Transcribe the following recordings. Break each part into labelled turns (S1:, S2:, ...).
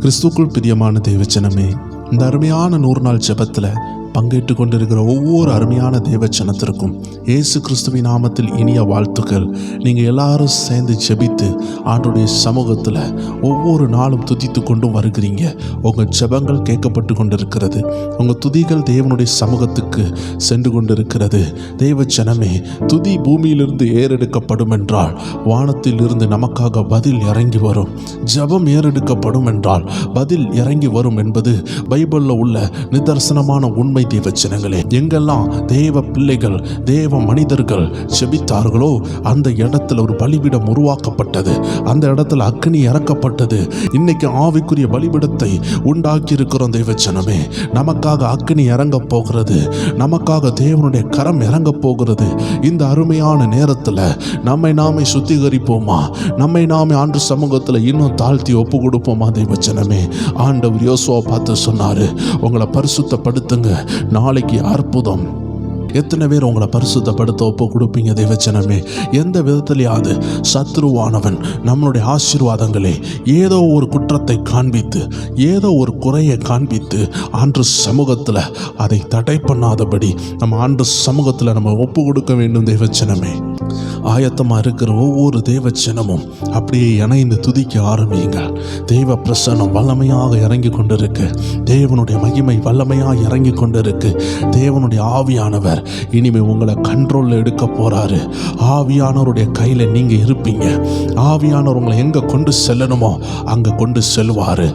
S1: கிறிஸ்துக்குள் பிரியமான தேவச்சனமே, இந்த அருமையான 100 நாள் ஜெபத்தில் பங்கேற்று கொண்டிருக்கிற ஒவ்வொரு அருமையான தேவச்சனத்திற்கும் இயேசு கிறிஸ்துவின் நாமத்தில் இனிய வாழ்த்துக்கள். நீங்கள் எல்லாரும் சேர்ந்து ஜெபித்து ஆண்டவருடைய சமூகத்தில் ஒவ்வொரு நாளும் துதித்து கொண்டும் வருகிறீங்க. உங்கள் ஜெபங்கள் கேட்கப்பட்டு கொண்டிருக்கிறது. உங்கள் துதிகள் தேவனுடைய சமூகத்துக்கு சென்று கொண்டிருக்கிறது. தேவச்சனமே, துதி பூமியிலிருந்து ஏறெடுக்கப்படும் என்றால் வானத்தில் இருந்து நமக்காக பதில் இறங்கி வரும். ஜெபம் ஏறெடுக்கப்படும் என்றால் பதில் இறங்கி வரும் என்பது பைபிளில் உள்ள நிதர்சனமான உண்மை. தேவச்சனங்களே, எங்கெல்லாம் தேவ பிள்ளைகள் தேவ மனிதர்கள் செபித்தார்களோ அந்த இடத்துல ஒரு பலிபீடம் உருவாக்கப்பட்டது. அந்த இடத்துல அக்கினி இறக்கப்பட்டது. இன்னைக்கு ஆவிக்குரிய பலிபீடத்தை உண்டாக்கி இருக்கிறோம். தேவச்சனமே, நமக்காக அக்கினி இறங்க போகிறது. நமக்காக தேவனுடைய கரம் இறங்க போகிறது. இந்த அருமையான நேரத்தில் நம்மை நாமே சுத்திகரிப்போமா? நம்மை நாமே ஆண்டு சமூகத்தில் இன்னும் தாழ்த்தி ஒப்பு கொடுப்போமா? தேவச்சனமே, ஆண்டவர் யோசுவா பார்த்து சொன்னாரு, உங்களை பரிசுத்தப்படுத்துங்க, நாளைக்கு அற்புதம். எத்தனை பேர் உங்களை பரிசுத்தப்படுத்த ஒப்பு கொடுப்பீங்க? தேவச்சனமே, எந்த விதத்திலேயாவது சத்ருவானவன் நம்மளுடைய ஆசீர்வாதங்களை ஏதோ ஒரு குற்றத்தை காண்பித்து ஏதோ ஒரு குறையை காண்பித்து ஆண்டு சமூகத்தில் அதை தடை பண்ணாதபடி நம்ம ஆண்டு சமூகத்தில் நம்ம ஒப்பு கொடுக்க வேண்டும். தேவச்சனமே, ஆயத்தமாக இருக்கிற ஒவ்வொரு தேவச்சனமும் அப்படியே இணைந்து துதிக்க ஆரம்பியுங்கள். தெய்வ பிரசன்னம் வல்லமையாக இறங்கி கொண்டிருக்கு. தேவனுடைய மகிமை வல்லமையாக இறங்கி கொண்டிருக்கு. தேவனுடைய ஆவியானவர் இனிமேல் உங்களை கண்ட்ரோலில் எடுக்க போறாரு. ஆவியானவருடைய கையில் நீங்கள் இருப்பீங்க. ஆவியானவர் உங்களை எங்கே கொண்டு செல்லணுமோ அங்கே கொண்டு செல்வார்.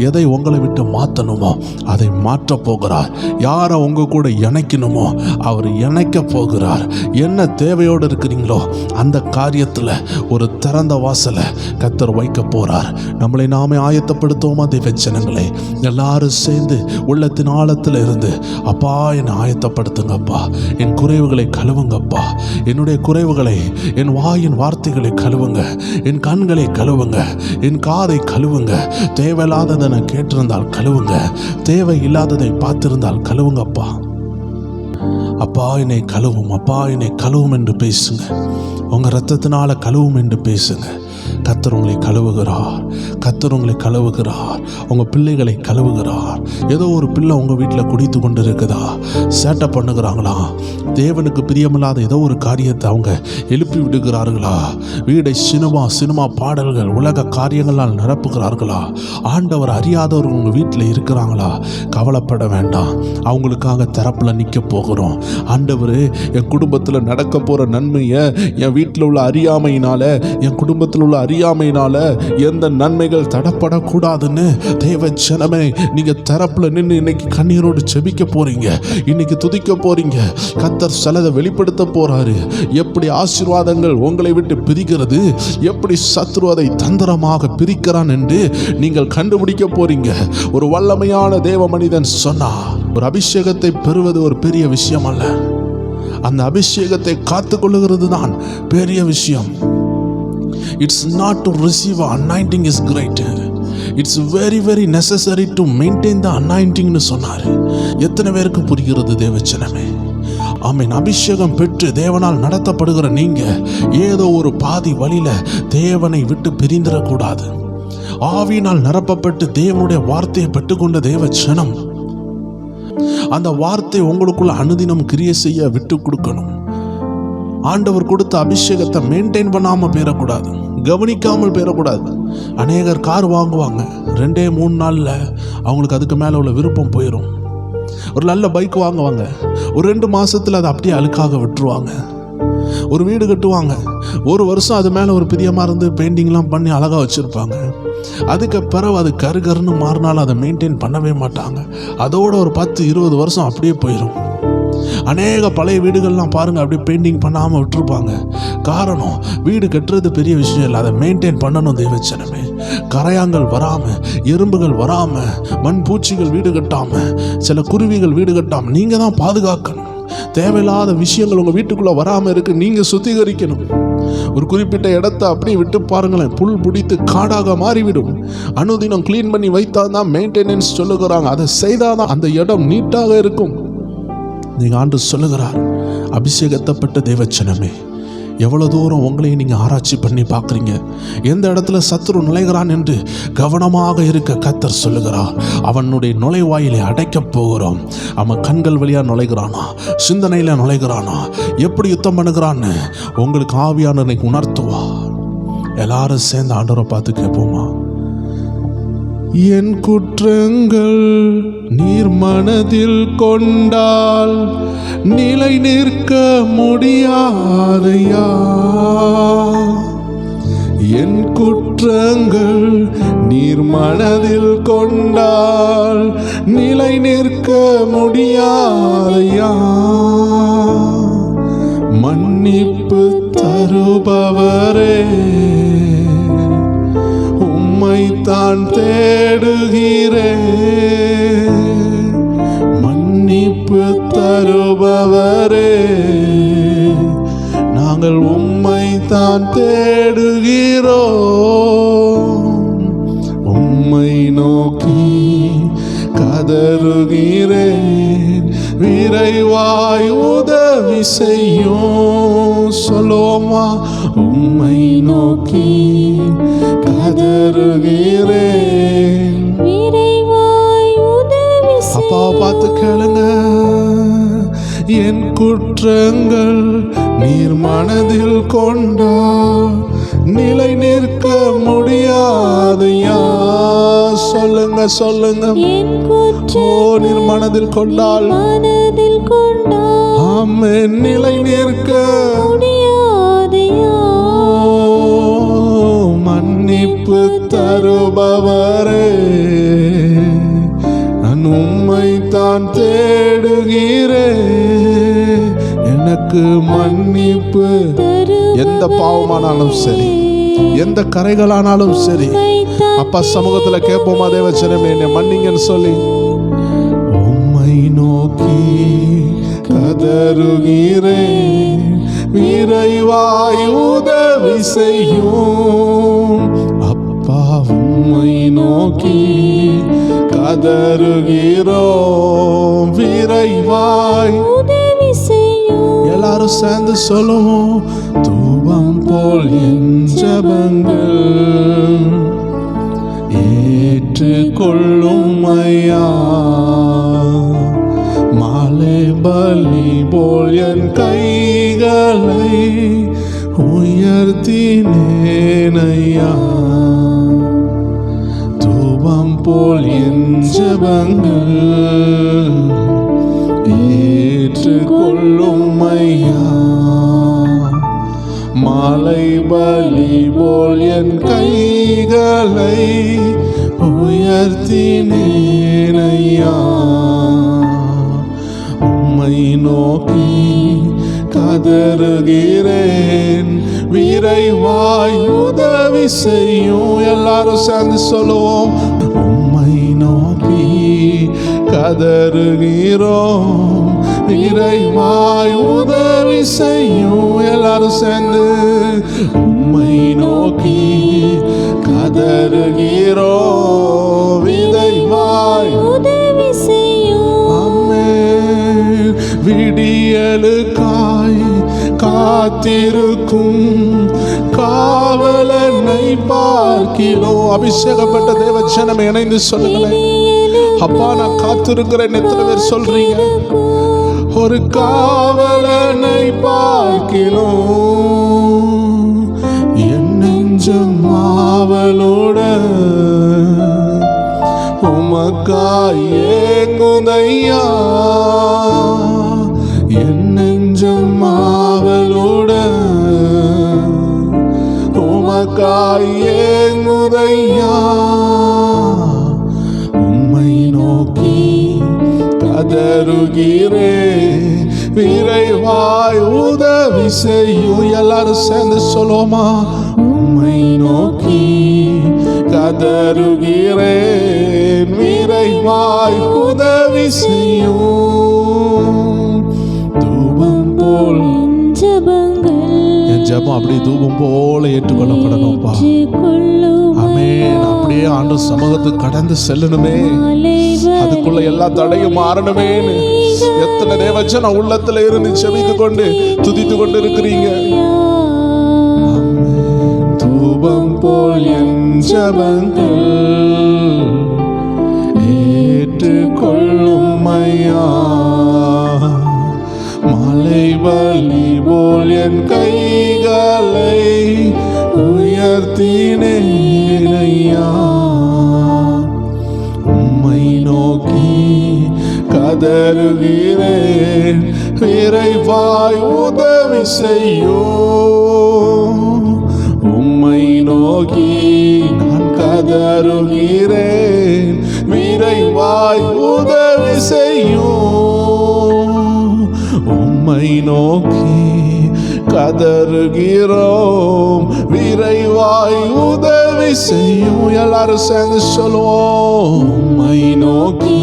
S1: எதை உங்களை விட்டு மாற்றணுமோ அதை மாற்ற போகிறார். யாரை உங்கள் கூட இணைக்கணுமோ அவர் இணைக்க போகிறார். என்ன தேவையோடு இருக்கிறீங்களோ அந்த காரியத்தில் ஒரு திறந்த வாசலை கர்த்தர் வைக்க போறார். நம்மளை நாமே ஆயத்தப்படுத்துவோமா? தேவச்சனங்களே, எல்லாரும் சேர்ந்து உள்ளத்தின் ஆழத்தில் இருந்து, அப்பா என்னை ஆயத்தப்படுத்துங்கப்பா, என் குறைவுகளை கழுவுங்கப்பா, என்னுடைய குறைவுகளை, என் வாயின் வார்த்தைகளை கழுவுங்க, என் கண்களை கழுவுங்க, என் காதை கழுவுங்க, தேவையில்லாததை நான் கேட்டிருந்தால் கழுவுங்க, தேவை இல்லாததை பார்த்திருந்தால் கழுவுங்கப்பா. அப்பா என்னை கழுவும், அப்பா என்னை கழுவும் என்று பேசுங்க. உங்கள் ரத்தத்தினால கழுவும் என்று பேசுங்க. கர்த்தர் உங்களை கழுவுகிறார். கர்த்தர் உங்களை கழுவுகிறார். உங்கள் பிள்ளைகளை கழுவுகிறார். ஏதோ ஒரு பிள்ளை உங்கள் வீட்டில் குடித்து கொண்டு இருக்குதா? சேட்டை பண்ணுகிறாங்களா? தேவனுக்கு பிரியமில்லாத ஏதோ ஒரு காரியத்தை அவங்க எழுப்பி விடுகிறார்களா? வீடை சினிமா பாடல்கள் உலக காரியங்களால் நிரப்புகிறார்களா? ஆண்டவர் அறியாதவர்கள் உங்கள் வீட்டில் இருக்கிறாங்களா? கவலைப்பட வேண்டாம். அவங்களுக்காக தரப்பில் நிற்க போகிறோம். ஆண்டவர் என் குடும்பத்தில் நடக்க போகிற நன்மையை என் வீட்டில் உள்ள அறியாமையினால, என் குடும்பத்தில் உள்ள அறியாமையினால எந்த நன்மைகள் தடப்படக்கூடாதுன்னு தேவச்சனமே, நீங்க தரப்புல நின்று இன்னைக்கு கண்ணீரோடு செபிக்க போறீங்க. இன்னைக்கு துதிக்க போறீங்க. கர்த்தர் சிலதை வெளிப்படுத்த போறாரு. எப்படி ஆசீர்வாதங்கள் உங்களை விட்டு பிரிக்கிறது, எப்படி சத்ரு அதை தந்திரமாக பிரிக்கிறான் என்று நீங்கள் கண்டுபிடிக்க போறீங்க. ஒரு வல்லமையான தேவ மனிதன் சொன்னா, ஒரு அபிஷேகத்தை பெறுவது ஒரு பெரிய விஷயம் அல்ல, அந்த அபிஷேகத்தை காத்துக்கொள்ளுகிறது தான் பெரிய விஷயம். It's not to receive anointing is great. It's very necessary to maintain the anointing னு சொன்னார். எத்தனை பேருக்கு புரிகிறது? தேவச்சனமே, ஆமென். அபிஷேகம் பெற்று தேவனால் நடத்தப்படுகிற நீங்க ஏதோ ஒரு பாதி வழியில தேவனை விட்டு பிரிந்திடக்கூடாது. ஆவியினால் நிரப்பப்பட்டு தேவனுடைய வார்த்தையை பெற்றுக்கொண்ட தேவச்சனம் அந்த வார்த்தை உங்களுக்குள்ள அனுதினம் கிரியை செய்ய விட்டு கொடுக்கணும். ஆண்டவர் கொடுத்த அபிஷேகத்தை மெயின்டைன் பண்ணாமல் போயிடக்கூடாது, கவனிக்காமல் போயிடக்கூடாது. அநேகர் கார் வாங்குவாங்க, 2-3 நாளில் அவங்களுக்கு அதுக்கு மேலே உள்ள விருப்பம் போயிடும். ஒரு நல்ல பைக் வாங்குவாங்க, ஒரு 2 மாதத்தில் அதை அப்படியே அழுக்காக விட்டுருவாங்க. ஒரு வீடு கட்டுவாங்க, 1 வருஷம் அது மேலே ஒரு பிரியமாக இருந்து பெயிண்டிங்லாம் பண்ணி அழகாக வச்சுருப்பாங்க. அதுக்கு பிறகு அது கருகருன்னு மாறினாலும் அதை மெயின்டைன் பண்ணவே மாட்டாங்க. அதோட ஒரு 10-20 வருஷம் அப்படியே போயிடும். அநேக பழைய வீடுகள்லாம் பாருங்கள், அப்படியே பெயிண்டிங் பண்ணாமல் விட்டுருப்பாங்க. காரணம், வீடு கட்டுறது பெரிய விஷயம் இல்லை, அதை மெயின்டைன் பண்ணணும். தேவச்சனமே, கரையாங்கள் வராமல், எறும்புகள் வராமல், மண் பூச்சிகள் வீடு கட்டாமல், சில குருவிகள் வீடு கட்டாமல் நீங்கள் தான் பாதுகாக்கணும். தேவையில்லாத விஷயங்கள் உங்கள் வீட்டுக்குள்ளே வராமல் இருக்கு, நீங்கள் சுத்திகரிக்கணும். ஒரு குறிப்பிட்ட இடத்தை அப்படியே விட்டு பாருங்களேன், புல் பிடித்து காடாக மாறிவிடும். அனுதினம் கிளீன் பண்ணி வைத்தால் தான் மெயின்டெனன்ஸ் சொல்லுகிறாங்க. அதை செய்தால் தான் அந்த இடம் நீட்டாக இருக்கும். நீங்கள் ஆண்டு சொல்லுகிறார், அபிஷேகத்தப்பட்ட தேவச்சனமே, எவ்வளோ தூரம் உங்களையும் நீங்கள் ஆராய்ச்சி பண்ணி பார்க்குறீங்க? எந்த இடத்துல சத்துரு நுழைகிறான் என்று கவனமாக இருக்க கர்த்தர் சொல்லுகிறார். அவனுடைய நுழைவாயிலை அடைக்கப் போகிறோம். அவன் கண்கள் வழியாக நுழைகிறானா, சிந்தனையில் நுழைகிறானா, எப்படி யுத்தம் பண்ணுகிறான்னு உங்களுக்கு ஆவியானவரை உணர்த்துவா. எல்லாரும் சேர்ந்து ஆண்டவரை பார்த்து கேட்போமா? என் குற்றங்கள் நீர் மனதில் கொண்டால் நிலை நிற்க முடியாதையா. என் குற்றங்கள் நீர் மனதில் கொண்டால் நிலை நிற்க முடியாதையா. மன்னிப்பு தருபவரே, உம்மைத்தான் தேடுகிறேன். மன்னிப்பு தருபவரே, நாங்கள் உம்மைத்தான் தேடுகிறோம். உம்மை நோக்கி கதறுகிறேன், விரைவாய் உதவி செய்யும். சொல்லுவோமா? உம்மை நோக்கி கதறுகிறேன், விரைவாய் உதவி செய்யும். அப்பாவை பார்த்து கேளுங்க. என் குற்றங்கள் நீர் மனதில் கொண்டால் நிலை நிற்க முடியாதையா. சொல்லுங்க சொல்லுங்க. ஓ, நீர் மனதில் கொண்டால் ஆமென், நிலை நிற்க முடியாதையா. மன்னிப்பு தருபவரே, நான் உம்மைத்தான் தேடுகிறேன். எனக்கு மன்னிப்பு. எந்த பாவமானாலும் சரி, எந்த கரைகளானாலும் சரி, அப்பா சமூகத்துல கேட்போமா? தேவச்சனமே என்னை மன்னிங்கன்னு சொல்லி உம்மை நோக்கி கதறுகிறேன், விரைவாய் உதவி செய்யும். அப்பா உம்மை நோக்கி கதறுகிறோம், விரைவாய் உதவி செய்யும். எல்லாரும் சேர்ந்து சொல்லுவோம். தூபம் போல் என் ஜெபங்கள் ஏற்றுக்கொள்ளும் ஐயா. மாலை பலி போல் என் கைகளை உயர்த்தினேன் ஐயா. தூபம் போல் என் ஜெபங்கள் ஏற்றுக்கொள்ளும் ஐயா. மாலை பலி போல் என் கைகளை உயர்த்தினேன் ஐயா. உம்மை நோக்கி கதறுகிறேன், விரைவாய் உதவி செய்யும். எல்லாரும் சேர்ந்து சொல்லுவோம். உம்மை நோக்கி கதறுகிறோம், விரைவாய் உதவி செய்யும். எல்லாரும் சேர்ந்து உம்மை நோக்கி கதறுகிறோம், விரைவாய் உதவி செய்யும். ஆமென். விடியலுக்காய் காத்திருக்கும் காவலனை பார்க்கிறோம். அபிஷேகப்பட்ட தேவஜனமே இணைந்து சொல்லுங்களேன். அப்பா நான் காத்திருக்கிறேன். எத்தனை பேர் சொல்றீங்க? ஒரு காவலனை பார்க்கிறோம், என் நெஞ்சம் ஆவலோட உமக்காய் ஏங்குதையா. என் நெஞ்சம் ஆவலோட உமக்காய் ஏங்குதையா. உம்மை நோக்கி கதறுகிறேன், விரைவாய் உதவி செய்யும். எல்லாரும் சேர்ந்து சொல்லுவோமா? உம்மை நோக்கி கதறுகிறேன், விரைவாய் உதவி செய்யும். தூபம் போல் என் ஜெபம் அப்படியே தூபம் போல ஏற்றுக்கொள்ளப்படணும்ப்பா. ஆமென். அப்படியே ஆண்டவர் சமூகத்துக்கு கடந்து செல்லணுமே, அதுக்குள்ள எல்லா தடையும் மாறணுமேன்னு எத்தனை தேவஜன உள்ளத்துல இருந்து செபித்து கொண்டு துதித்து கொண்டு இருக்கிறீங்க. போல் என் ஜெபங்கள் ஏற்றுக்கொள்ளும் ஐயா. மலை பலி போல் என் கைகளை உயர்த்தினேன் ஐயா. உம்மை நோக்கி கதறுகிறேன், விரைவாய் உதவி செய்யும். உம்மை நோக்கி நான் கதறுகிறேன், விரைவாய் உதவி செய்யும். உம்மை நோக்கி கதறுகிறோம், விரைவாய் உதவி செய்யும். எல்லாரும் சேர்ந்து சொல்லுவோம். உம்மை நோக்கி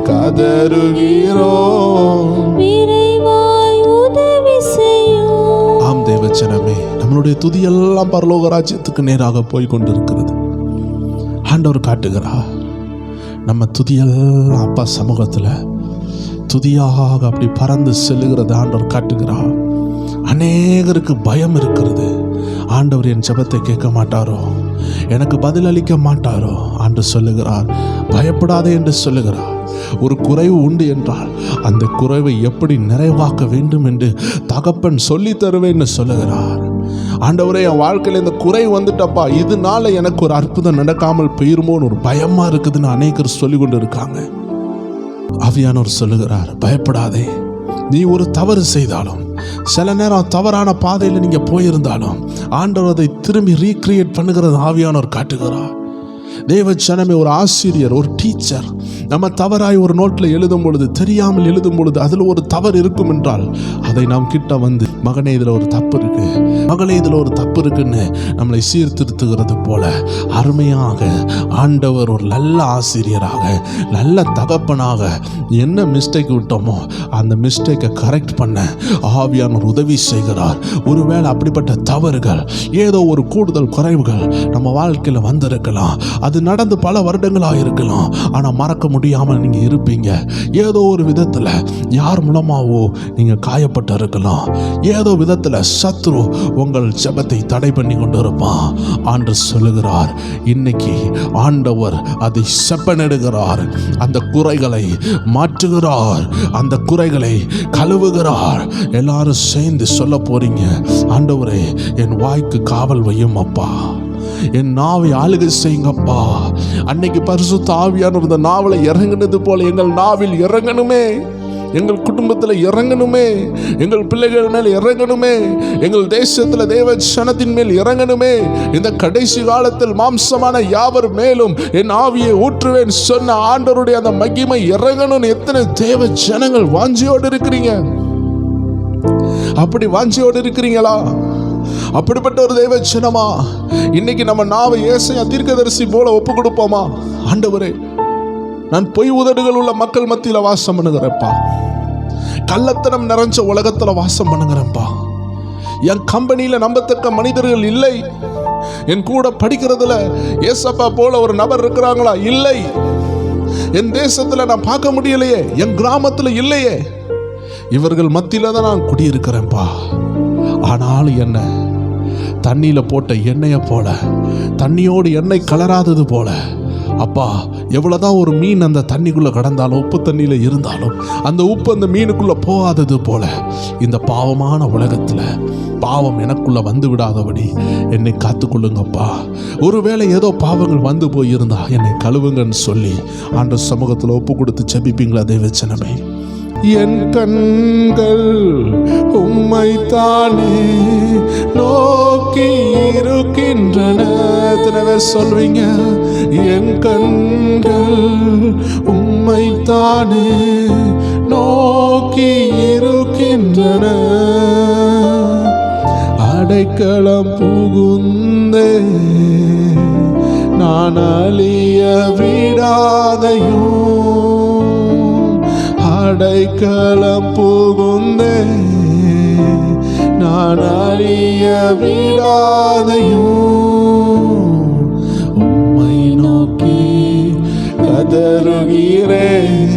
S1: கதறுகிறோம்,
S2: விரைவாய் உதவி செய்யும்.
S1: ஆம் தேவஜனமே, நம்மளுடைய துதியெல்லாம் பரலோக ராஜ்யத்துக்கு நேராக போய் கொண்டிருக்கிறது. ஆண்டவர் காட்டுகிறார் நம்ம துதியெல்லாம் அப்பா சமூகத்தில் துதியாக அப்படி பறந்து செல்லுகிறது. ஆண்டவர் காட்டுகிறார். அநேகருக்கு பயம் இருக்கிறது. ஆண்டவர் என் ஜெபத்தை கேட்க மாட்டாரோ, எனக்கு பதில் அளிக்க மாட்டாரோ? ஆண்டவர் சொல்லுகிறார், பயப்படாதே என்று சொல்லுகிறார். ஒரு குறைவு உண்டு என்றால் அந்த குறைவை எப்படி நிறைவாக்க வேண்டும் என்று தகப்பன் சொல்லி தருவேன்னு சொல்லுகிறார். ஆண்டவரே, என் வாழ்க்கையில் இந்த குறை வந்துட்டப்பா, இதனால எனக்கு ஒரு அற்புதம் நடக்காமல் போயிருமோன்னு ஒரு பயமா இருக்குதுன்னு அநேகர் சொல்லி கொண்டு இருக்காங்க. ஆவியானவர் சொல்லுகிறார், பயப்படாதே. நீ ஒரு தவறு செய்தாலும், சில நேரம் தவறான பாதையில் நீங்க போயிருந்தாலும், ஆண்டவர் அதை திரும்பி ரீக்ரியேட் பண்ணுகிறது ஆவியானவர் காட்டுகிறார். தேவ ஜனமே, ஒரு ஆசிரியர், ஒரு டீச்சர் நம்ம தவறாய் ஒரு நோட்டில் எழுதும் பொழுது, தெரியாமல் எழுதும் பொழுது அதில் ஒரு தவறு இருக்கும் என்றால் அதை நாம் கிட்ட வந்து, மகனே இதில் ஒரு தப்பு இருக்கு, மகளே இதில் ஒரு தப்பு இருக்குன்னு நம்மளை சீர்திருத்துகிறது போல அருமையாக ஆண்டவர் ஒரு நல்ல ஆசிரியராக, நல்ல தகப்பனாக என்ன மிஸ்டேக் விட்டோமோ அந்த மிஸ்டேக்கை கரெக்ட் பண்ண ஆவியானவர் உதவி செய்கிறார். ஒருவேளை அப்படிப்பட்ட தவறுகள், ஏதோ ஒரு கூடுதல் குறைவுகள் நம்ம வாழ்க்கையில் வந்திருக்கலாம். அது நடந்து பல வருடங்களாக இருக்கலாம். ஆனால் மறக்க முடியாமல் நீங்கள் இருப்பீங்க. ஏதோ ஒரு விதத்தில் யார் மூலமாவோ நீங்கள் காயப்பட்டு இருக்கலாம். ஏதோ விதத்தில் சத்ரு உங்கள் ஜெபத்தை தடை பண்ணி கொண்டு இருப்பான். ஆண்டவர் சொல்லுகிறார், இன்னைக்கு ஆண்டவர் அதை செப்பனிடுகிறார். அந்த குறைகளை மாற்றுகிறார், அந்த குறைகளை கழுவுகிறார். எல்லாரும் சேர்ந்து சொல்ல போறீங்க, ஆண்டவரே என் வாய்க்கு காவல் வையும் அப்பா, என் நாவை ஆளுகை செய்யுங்கப்பா. அன்னைக்கு பரிசுத்த ஆவியானவர் இந்த நாவல இறங்கினது போல எங்கள் நாவில் இறங்கணுமே, எங்கள் குடும்பத்தில் இறங்கணுமே, எங்கள் பிள்ளைகள் மேல் இறங்கணுமே, எங்கள் தேசத்தில் தேவ ஜனத்தின் மேல் இறங்கணுமே. இந்த கடைசி காலத்தில் மாம்சமான யாவர் மேலும் என் ஆவியை ஊற்றுவேன் சொன்ன ஆண்டவருடைய அந்த மகிமை இறங்கணும்னு எத்தனை தேவ ஜனங்கள் வாஞ்சியோடு இருக்கிறீங்க? அப்படி வாஞ்சியோடு இருக்கிறீங்களா? அப்படிப்பட்ட ஒரு தேவ ஜனமா இன்னைக்கு நம்ம நாவை ஏசாயா தீர்க்கதரிசி போல ஒப்பு கொடுப்போமா? ஆண்டவரே, நான் பொய் உதடுகள் உள்ள மக்கள் மத்தியில வாசம் பண்ணுகிறேன்ப்பா, கள்ளத்தனம் நிறைஞ்ச உலகத்துல வாசம் பண்ணுகிறேன்ப்பா. என் கம்பெனியில நம்பத்தக்க மனிதர்கள் இல்லை. என் கூட படிக்கிறதுல ஏசப்பா போல ஒரு நபர் இருக்கிறாங்களா? இல்லை. என் தேசத்துல நான் பார்க்க முடியலையே, என் கிராமத்துல இல்லையே. இவர்கள் மத்தியில தான் நான் குடியிருக்கிறேன்ப்பா. ஆனாலும் என்ன, தண்ணியில போட்ட எண்ணெயை போல, தண்ணியோடு எண்ணெய் கலராதது போல அப்பா, எவ்வளவுதான் ஒரு மீன் அந்த தண்ணிக்குள்ள கடந்தாலும், உப்பு தண்ணியில இருந்தாலும் அந்த உப்பு அந்த மீனுக்குள்ள போகாதது போல இந்த பாவமான உலகத்துல பாவம் எனக்குள்ள வந்து விடாதபடி என்னை காத்துக்கொள்ளுங்கப்பா. ஒருவேளை ஏதோ பாவங்கள் வந்து போயிருந்தா என்னை கழுவுங்கன்னு சொல்லி ஆண்டவர் சமூகத்துல ஒப்பு கொடுத்து ஜெபிப்பீங்களா தேவஜனமே? என் கண்கள் உம்மைத்தானே நோக்கி இருக்கின்றன. எத்தனை பேர் சொல்வீங்க? என் கண்கள் உம்மைத்தானே நோக்கி இருக்கின்றன. அடைக்கலம் புகுந்தே நான் அழிய விடாதையும், அடைக்கலம் புகுந்தே நான் அழிய விடாதையும், உம்மை நோக்கி கதறுகிறேன்,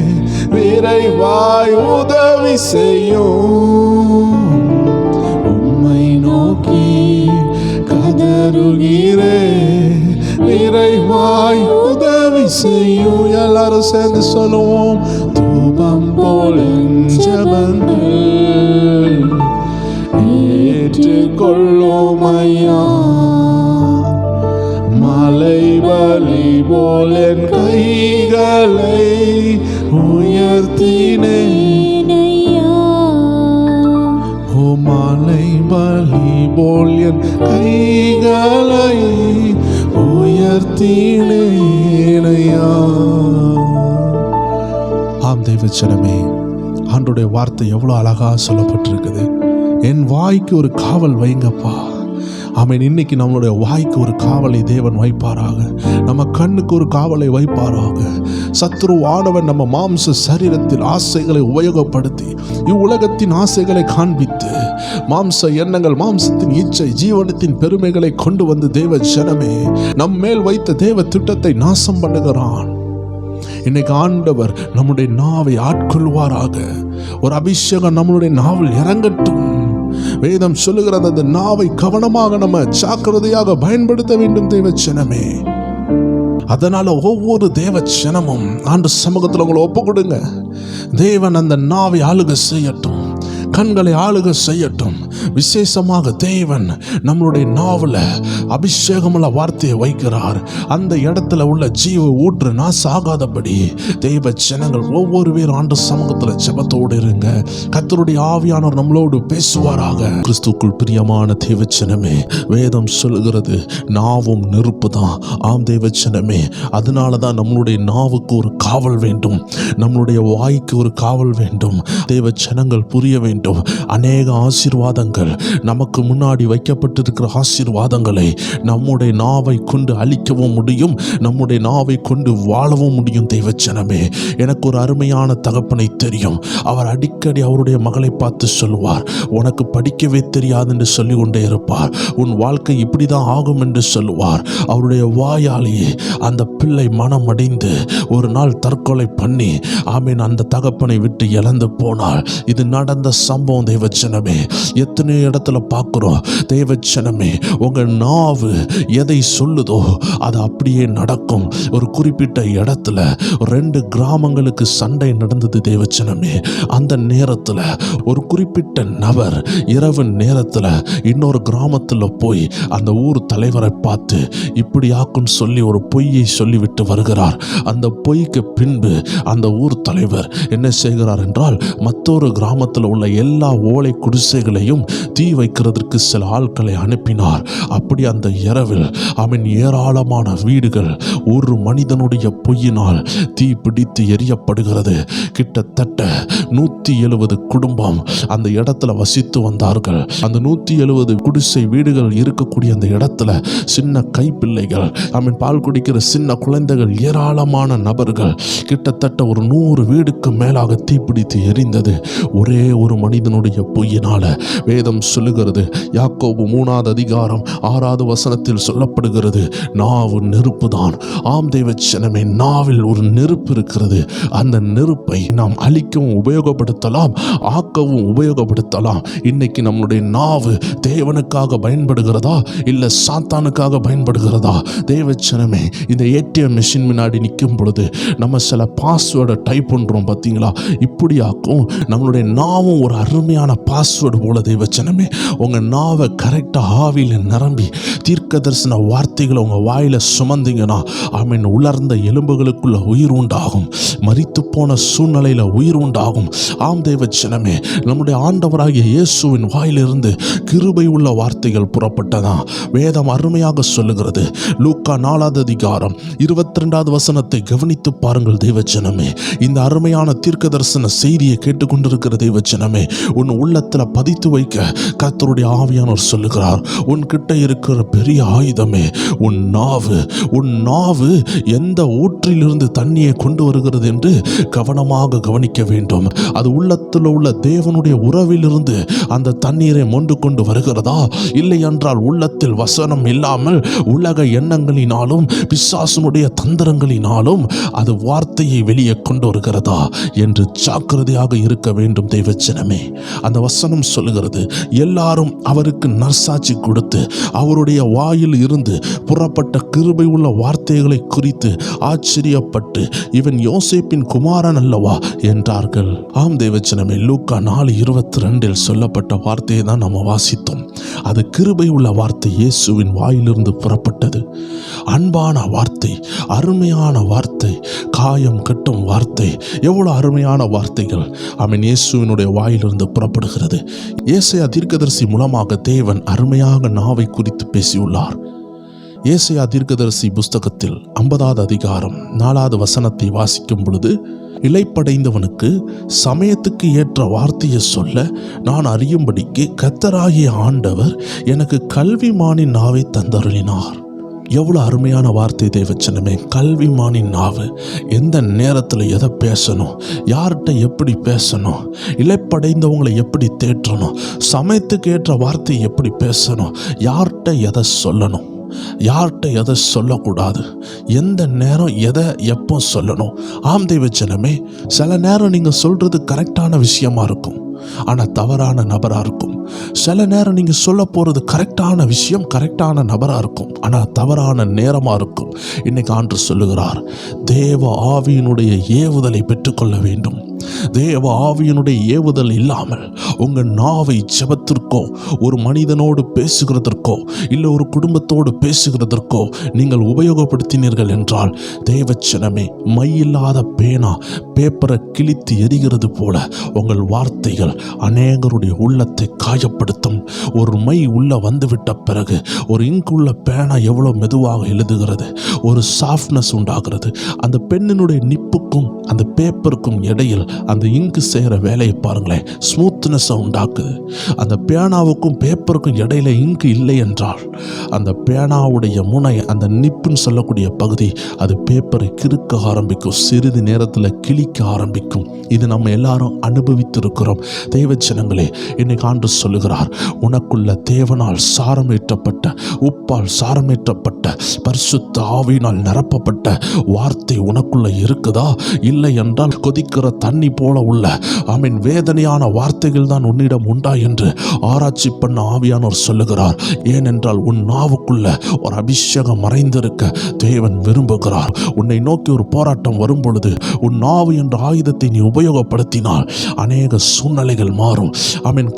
S1: விரைவாய் உதவி செய்யும். உம்மை நோக்கி கதறுகிறே நிறைவாய் உதவி செய்யும். எல்லாரும் சேர்ந்து சொல்லுவோம். தூபம் போல் ஜெபங்கள் ஏற்றுக்கொள்ளும் ஐயா, மலை பலி போல் என் கைகளை உயர்த்தினேன் ஐயா. ஓ மலை பலி போல் என் கைகளை உயர்த்தினேன் ஐயா. ஆம் தெய்வச்சனமே, ஆண்டோடைய வார்த்தை எவ்வளோ அழகா சொல்லப்பட்டிருக்குது. என் வாய்க்கு ஒரு காவல் வைங்கப்பா. ஆமென். இன்னைக்கு நம்மளுடைய வாய்க்கு ஒரு காவலை தேவன் வைப்பாராக. நம்ம கண்ணுக்கு ஒரு காவலை வைப்பாராக. சத்ருவானவன் நம்ம மாம்ச சரீரத்தில் ஆசைகளை உபயோகப்படுத்தி இவ்வுலகத்தின் ஆசைகளை காண்பித்து மாம்ச எண்ணங்கள், மாம்சத்தின் இச்சை, ஜீவனத்தின் பெருமைகளை கொண்டு வந்து தேவ ஜனமே நம் மேல் வைத்த தேவ திட்டத்தை நாசம் பண்ணுகிறான். இன்னைக்கு ஆண்டவர் நம்முடைய நாவை ஆட்கொள்வாராக. ஒரு அபிஷேகம் நம்மளுடைய நாவில் இறங்கட்டும். வேதம் சொல்லுகிறது, அந்த நாவை கவனமாக நம்ம ஜாக்கிரதையாக பயன்படுத்த வேண்டும் தேவச்சனமே. அதனால ஒவ்வொரு தேவச்சனமும் ஆண்டு சமூகத்தில் உங்களை ஒப்பு கொடுங்க. தேவன் அந்த நாவை ஆளுகை செய்யட்டும், கண்களை ஆளுகை செய்யட்டும். விசேஷமாக தேவன் நம்மளுடைய நாவல அபிஷேகமுள்ள வார்த்தையை வைக்கிறார். அந்த இடத்துல உள்ள ஜீவ ஊற்று நாசாகாதபடி தேவ ஜனங்கள் ஒவ்வொரு பேரும் ஆண்டு சமூகத்தில் ஜெபத்தோடு இருங்க. கர்த்தருடைய ஆவியானவர் நம்மளோடு பேசுவாராக. கிறிஸ்துக்குள் பிரியமான தேவச்சனமே, வேதம் சொல்லுகிறது நாவும் நெருப்பு தான். ஆம் தேவச்சனமே, அதனால தான் நம்மளுடைய நாவுக்கு ஒரு காவல் வேண்டும், நம்மளுடைய வாய்க்கு ஒரு காவல் வேண்டும். தேவச்சனங்கள் புரிய வேண்டும். அநேக ஆசீர்வாதங்கள் நமக்கு முன்னாடி வைக்கப்பட்டிருக்கிற ஆசீர்வாதங்களை நம்முடைய நாவை கொண்டு அழிக்கவும் முடியும், நம்முடைய நாவை கொண்டு வாழவும் முடியும். தேவச்சனமே, எனக்கு ஒரு அருமையான தகப்பனை தெரியும். அவர் அடிக்கடி அவருடைய மகளை பார்த்து சொல்லுவார், உனக்கு படிக்கவே தெரியாது என்று சொல்லி கொண்டே இருப்பார். உன் வாழ்க்கை இப்படிதான் ஆகும் என்று சொல்லுவார். அவருடைய வாயாலேயே அந்த பிள்ளை மனம் அடைந்து ஒரு நாள் தற்கொலை பண்ணி ஆமீன் அந்த தகப்பனை விட்டு இழந்து போனாள். இது நடந்த சம்பவம் தேவச்சனமே. எத்தனையோ இடத்துல பார்க்கிறோம் தேவச்சனமே. உங்க நாவு எதை சொல்லுதோ அது அப்படியே நடக்கும். ஒரு குறிப்பிட்ட இடத்துல 2 கிராமங்களுக்கு சண்டை நடந்தது தேவச்சனமே. அந்த நேரத்துல ஒரு குறிப்பிட்ட நபர் இரவு நேரத்துல இன்னொரு கிராமத்துல போய் அந்த ஊர் தலைவரை பார்த்து இப்படி ஆக்கும் சொல்லி ஒரு பொய்யை சொல்லிவிட்டு வருகிறார். அந்த பொய்க்கு பின்பு அந்த ஊர் தலைவர் என்ன செய்கிறார் என்றால், மற்றொரு கிராமத்தில் உள்ள எல்லா ஓலை குடிசைகளையும் தீ வைக்கிறதுக்கு சில ஆட்களை அனுப்பினார். அப்படி அந்த இரவில் அவன் ஏராளமான வீடுகள் ஒரு மனிதனுடைய பொய்யினால் தீ பிடித்து எரியப்படுகிறது. கிட்டத்தட்ட 170 குடும்பம் அந்த இடத்துல வசித்து வந்தார்கள். அந்த 170 குடிசை வீடுகள் இருக்கக்கூடிய அந்த இடத்துல சின்ன கைப்பிள்ளைகள், அவன் பால் குடிக்கிற சின்ன குழந்தைகள், ஏராளமான நபர்கள், கிட்டத்தட்ட ஒரு 100 வீடுக்கு மேலாக தீப்பிடித்து எரிந்தது. ஒரே ஒரு மனிதனுடைய பொய்யினால. வேதம் சொல்லுகிறது, யாக்கோபு 3ஆம் அதிகாரம் 6ஆவது வசனத்தில் சொல்லப்படுகிறது, நாவு நெருப்பு தான். ஆம் தேவச்சனமே, நாவில் ஒரு நெருப்பு இருக்கிறது. அந்த நெருப்பை நாம் அழிக்கவும் உபயோகப்படுத்தலாம், ஆக்கவும் உபயோகப்படுத்தலாம். இன்னைக்கு நம்முடைய நாவு தேவனுக்காக பயன்படுகிறதா இல்ல சாத்தானுக்காக பயன்படுகிறதா? தேவச்சனமே, இந்த ஏடிஎம் மிஷின் முன்னாடி நிற்கும் பொழுது நம்ம சில பாஸ்வேர்டை டைப் பண்றோம் பார்த்தீங்களா? இப்படியாக்கும் நம்மளுடைய நாவும் ஒரு அருமையான பாஸ்வேர்டு போல. தேவச்சனமே, உங்க நாவை கரெக்டா ஆவியில் நிரம்பி தீர்க்க தரிசன வார்த்தைகளை உங்க வாயில சுமந்தீங்கன்னா ஆமீன், உலர்ந்த எலும்புகளுக்குள்ள உயிர் உண்டாகும், மரித்து போன சூழ்நிலையில உயிர் உண்டாகும். ஆம் தேவச்சனமே, நம்முடைய ஆண்டவராகிய இயேசுவின் வாயிலிருந்து கிருபை உள்ள வார்த்தைகள் புறப்பட்டதா. வேதம் அருமையாக சொல்லுகிறது. லூக்கா 4ஆவது அதிகாரம் 22ஆவது வசனத்தை கவனித்து பாருங்கள் தேவச்சனமே. இந்த அருமையான தீர்க்க தரிசன செய்தியை கேட்டுக்கொண்டிருக்கிற தேவச்சனமே, உன் உள்ளத்துல பதித்து வைக்க கர்த்தருடைய ஆவியானவர் சொல்லுகிறார், உன் கிட்ட இருக்கிற பெரிய ஆயுதமே உன் நாவு. உன் நாவு எந்த ஊற்றிலிருந்து தண்ணியை கொண்டு வருகிறது என்று கவனமாக கவனிக்க வேண்டும். அது உள்ளத்தில் உள்ள தேவனுடைய உறவிலிருந்து அந்த தண்ணீரை மொண்டு கொண்டு வருகிறதா, இல்லை என்றால் உள்ளத்தில் வசனம் இல்லாமல் உலக எண்ணங்களினாலும் பிசாசுனுடைய தந்திரங்களினாலும் அது வார்த்தையை வெளியே கொண்டு வருகிறதா என்று ஜாக்கிரதையாக இருக்க வேண்டும் தேவச்சனமே. அந்த வசனம் சொல்லுகிறது, எல்லாரும் அவருக்கு நற்சாட்சி கொடுத்து அவருடைய வாயில் இருந்து புறப்பட்ட கிருபை உள்ள வார்த்தைகளை குறித்து ஆச்சரியப்பட்டு, இவன் யோசேப்பின் குமாரன் அல்லவா என்றார்கள். ஆம் தேவச்சனமே, லூக்கா 4:22 சொல்லப்பட்ட வார்த்தையை தான் நம்ம வாசித்தோம். அது கிருபை உள்ள வார்த்தை இயேசுவின் வாயிலிருந்து புறப்பட்டது. அன்பான வார்த்தை, அருமையான வார்த்தை, காயம் கட்டும் வார்த்தை, எவ்வளவு அருமையான வார்த்தைகள் அவன் இயேசுவினுடைய வாயிலிருந்து புறப்படுகிறது. ஏசாயா தீர்க்கதரிசி மூலமாக தேவன் அருமையாக நாவை குறித்து பேசியுள்ளார். ஏசாயா தீர்க்கதரிசி புஸ்தகத்தில் 50வது அதிகாரம் 4வது வசனத்தை வாசிக்கும் பொழுது, இளைப்படைந்தவனுக்கு சமயத்துக்கு ஏற்ற வார்த்தையை சொல்ல நான் அறியும்படிக்கு கர்த்தராகிய ஆண்டவர் எனக்கு கல்விமானின் நாவை தந்தருளினார். எவ்வளோ அருமையான வார்த்தை தேவச்சனமே. கல்விமானின் நாவு, எந்த நேரத்தில் எதை பேசணும், யார்கிட்ட எப்படி பேசணும், இளைப்படைந்தவங்களை எப்படி தேற்றணும், சமயத்துக்கு ஏற்ற வார்த்தை எப்படி பேசணும், யார்கிட்ட எதை சொல்லணும், யார்கிட்ட எதை சொல்லக்கூடாது, எந்த நேரம் எதை எப்போ சொல்லணும். ஆம் தேவச்சனமே, சில நேரம் நீங்கள் சொல்கிறது கரெக்டான விஷயமா இருக்கும், ஆனால் தவறான நபராக இருக்கும். சில நேரம் நீங்கள் சொல்ல போகிறது கரெக்டான விஷயம், கரெக்டான நபராக இருக்கும், ஆனால் தவறான நேரமாக இருக்கும். இன்னைக்கு ஆண்டவர் சொல்லுகிறார், தேவ ஆவியினுடைய ஏவுதலை பெற்றுக்கொள்ள வேண்டும். தேவ ஆவியினுடைய ஏவுதல் இல்லாமல் உங்கள் நாவை ஜெபத்திற்கோ, ஒரு மனிதனோடு பேசுகிறதற்கோ, இல்லை ஒரு குடும்பத்தோடு பேசுகிறதற்கோ நீங்கள் உபயோகப்படுத்தினீர்கள் என்றால், தேவச்சனமே, மையில்லாத பேனா பேப்பரை கிழித்து எரிகிறது போல உங்கள் வார்த்தைகள் அநேகருடைய உள்ளத்தை காயப்படுத்தும். ஒரு மை உள்ள வந்துவிட்ட பிறகு ஒரு இங்குள்ள பேனா எவ்வளோ மெதுவாக எழுதுகிறது, ஒரு சாஃப்ட்னஸ் உண்டாகிறது. அந்த பெண்ணினுடைய நிப்புக்கும் அந்த பேப்பருக்கும் இடையில் அந்த இங்கு செய்கிற வேலையை பாருங்களேன், ஸ்மூத்னஸை உண்டாக்குது. அந்த பேனாவுக்கும் பேப்பருக்கும் இடையில இங்கு இல்லை என்றால், அந்த பேனாவுடைய முனை, அந்த நிப்புன்னு சொல்லக்கூடிய பகுதி, அது பேப்பரை கிறுக்க ஆரம்பிக்கும், சிறிது நேரத்தில் கிழிக்க ஆரம்பிக்கும். இது நம்ம எல்லாரும் அனுபவித்திருக்கிறோம். தேவச்சனங்களே, இன்னைக்கு ஆண்டவர் சொல்லுகிறார், உனக்குள்ள தேவனால் சாரமேற்றப்பட்ட, உப்பால் சாரமேற்றப்பட்ட, பரிசுத்த ஆவியினால் நிரப்பப்பட்ட வார்த்தை உனக்குள்ள இருக்குதா? இல்லை என்றால் கொதிக்கிற தண்ணி போல உள்ள வேதனையான வார்த்தைகள் தான் உன்னிடம் உண்டா என்று ஆராய்ச்சி பண்ண ஆவியானவர் சொல்லுகிறார். ஏனென்றால் உன் நாவுக்குள்ள ஒரு அபிஷேகம் மறைந்திருக்க தேவன் விரும்புகிறார். உன்னை நோக்கி ஒரு போராட்டம் வரும் பொழுது உன் நாவு என்ற ஆயுதத்தை நீ உபயோகப்படுத்தினால் அநேக சூழ்நிலைகள் மாறும்.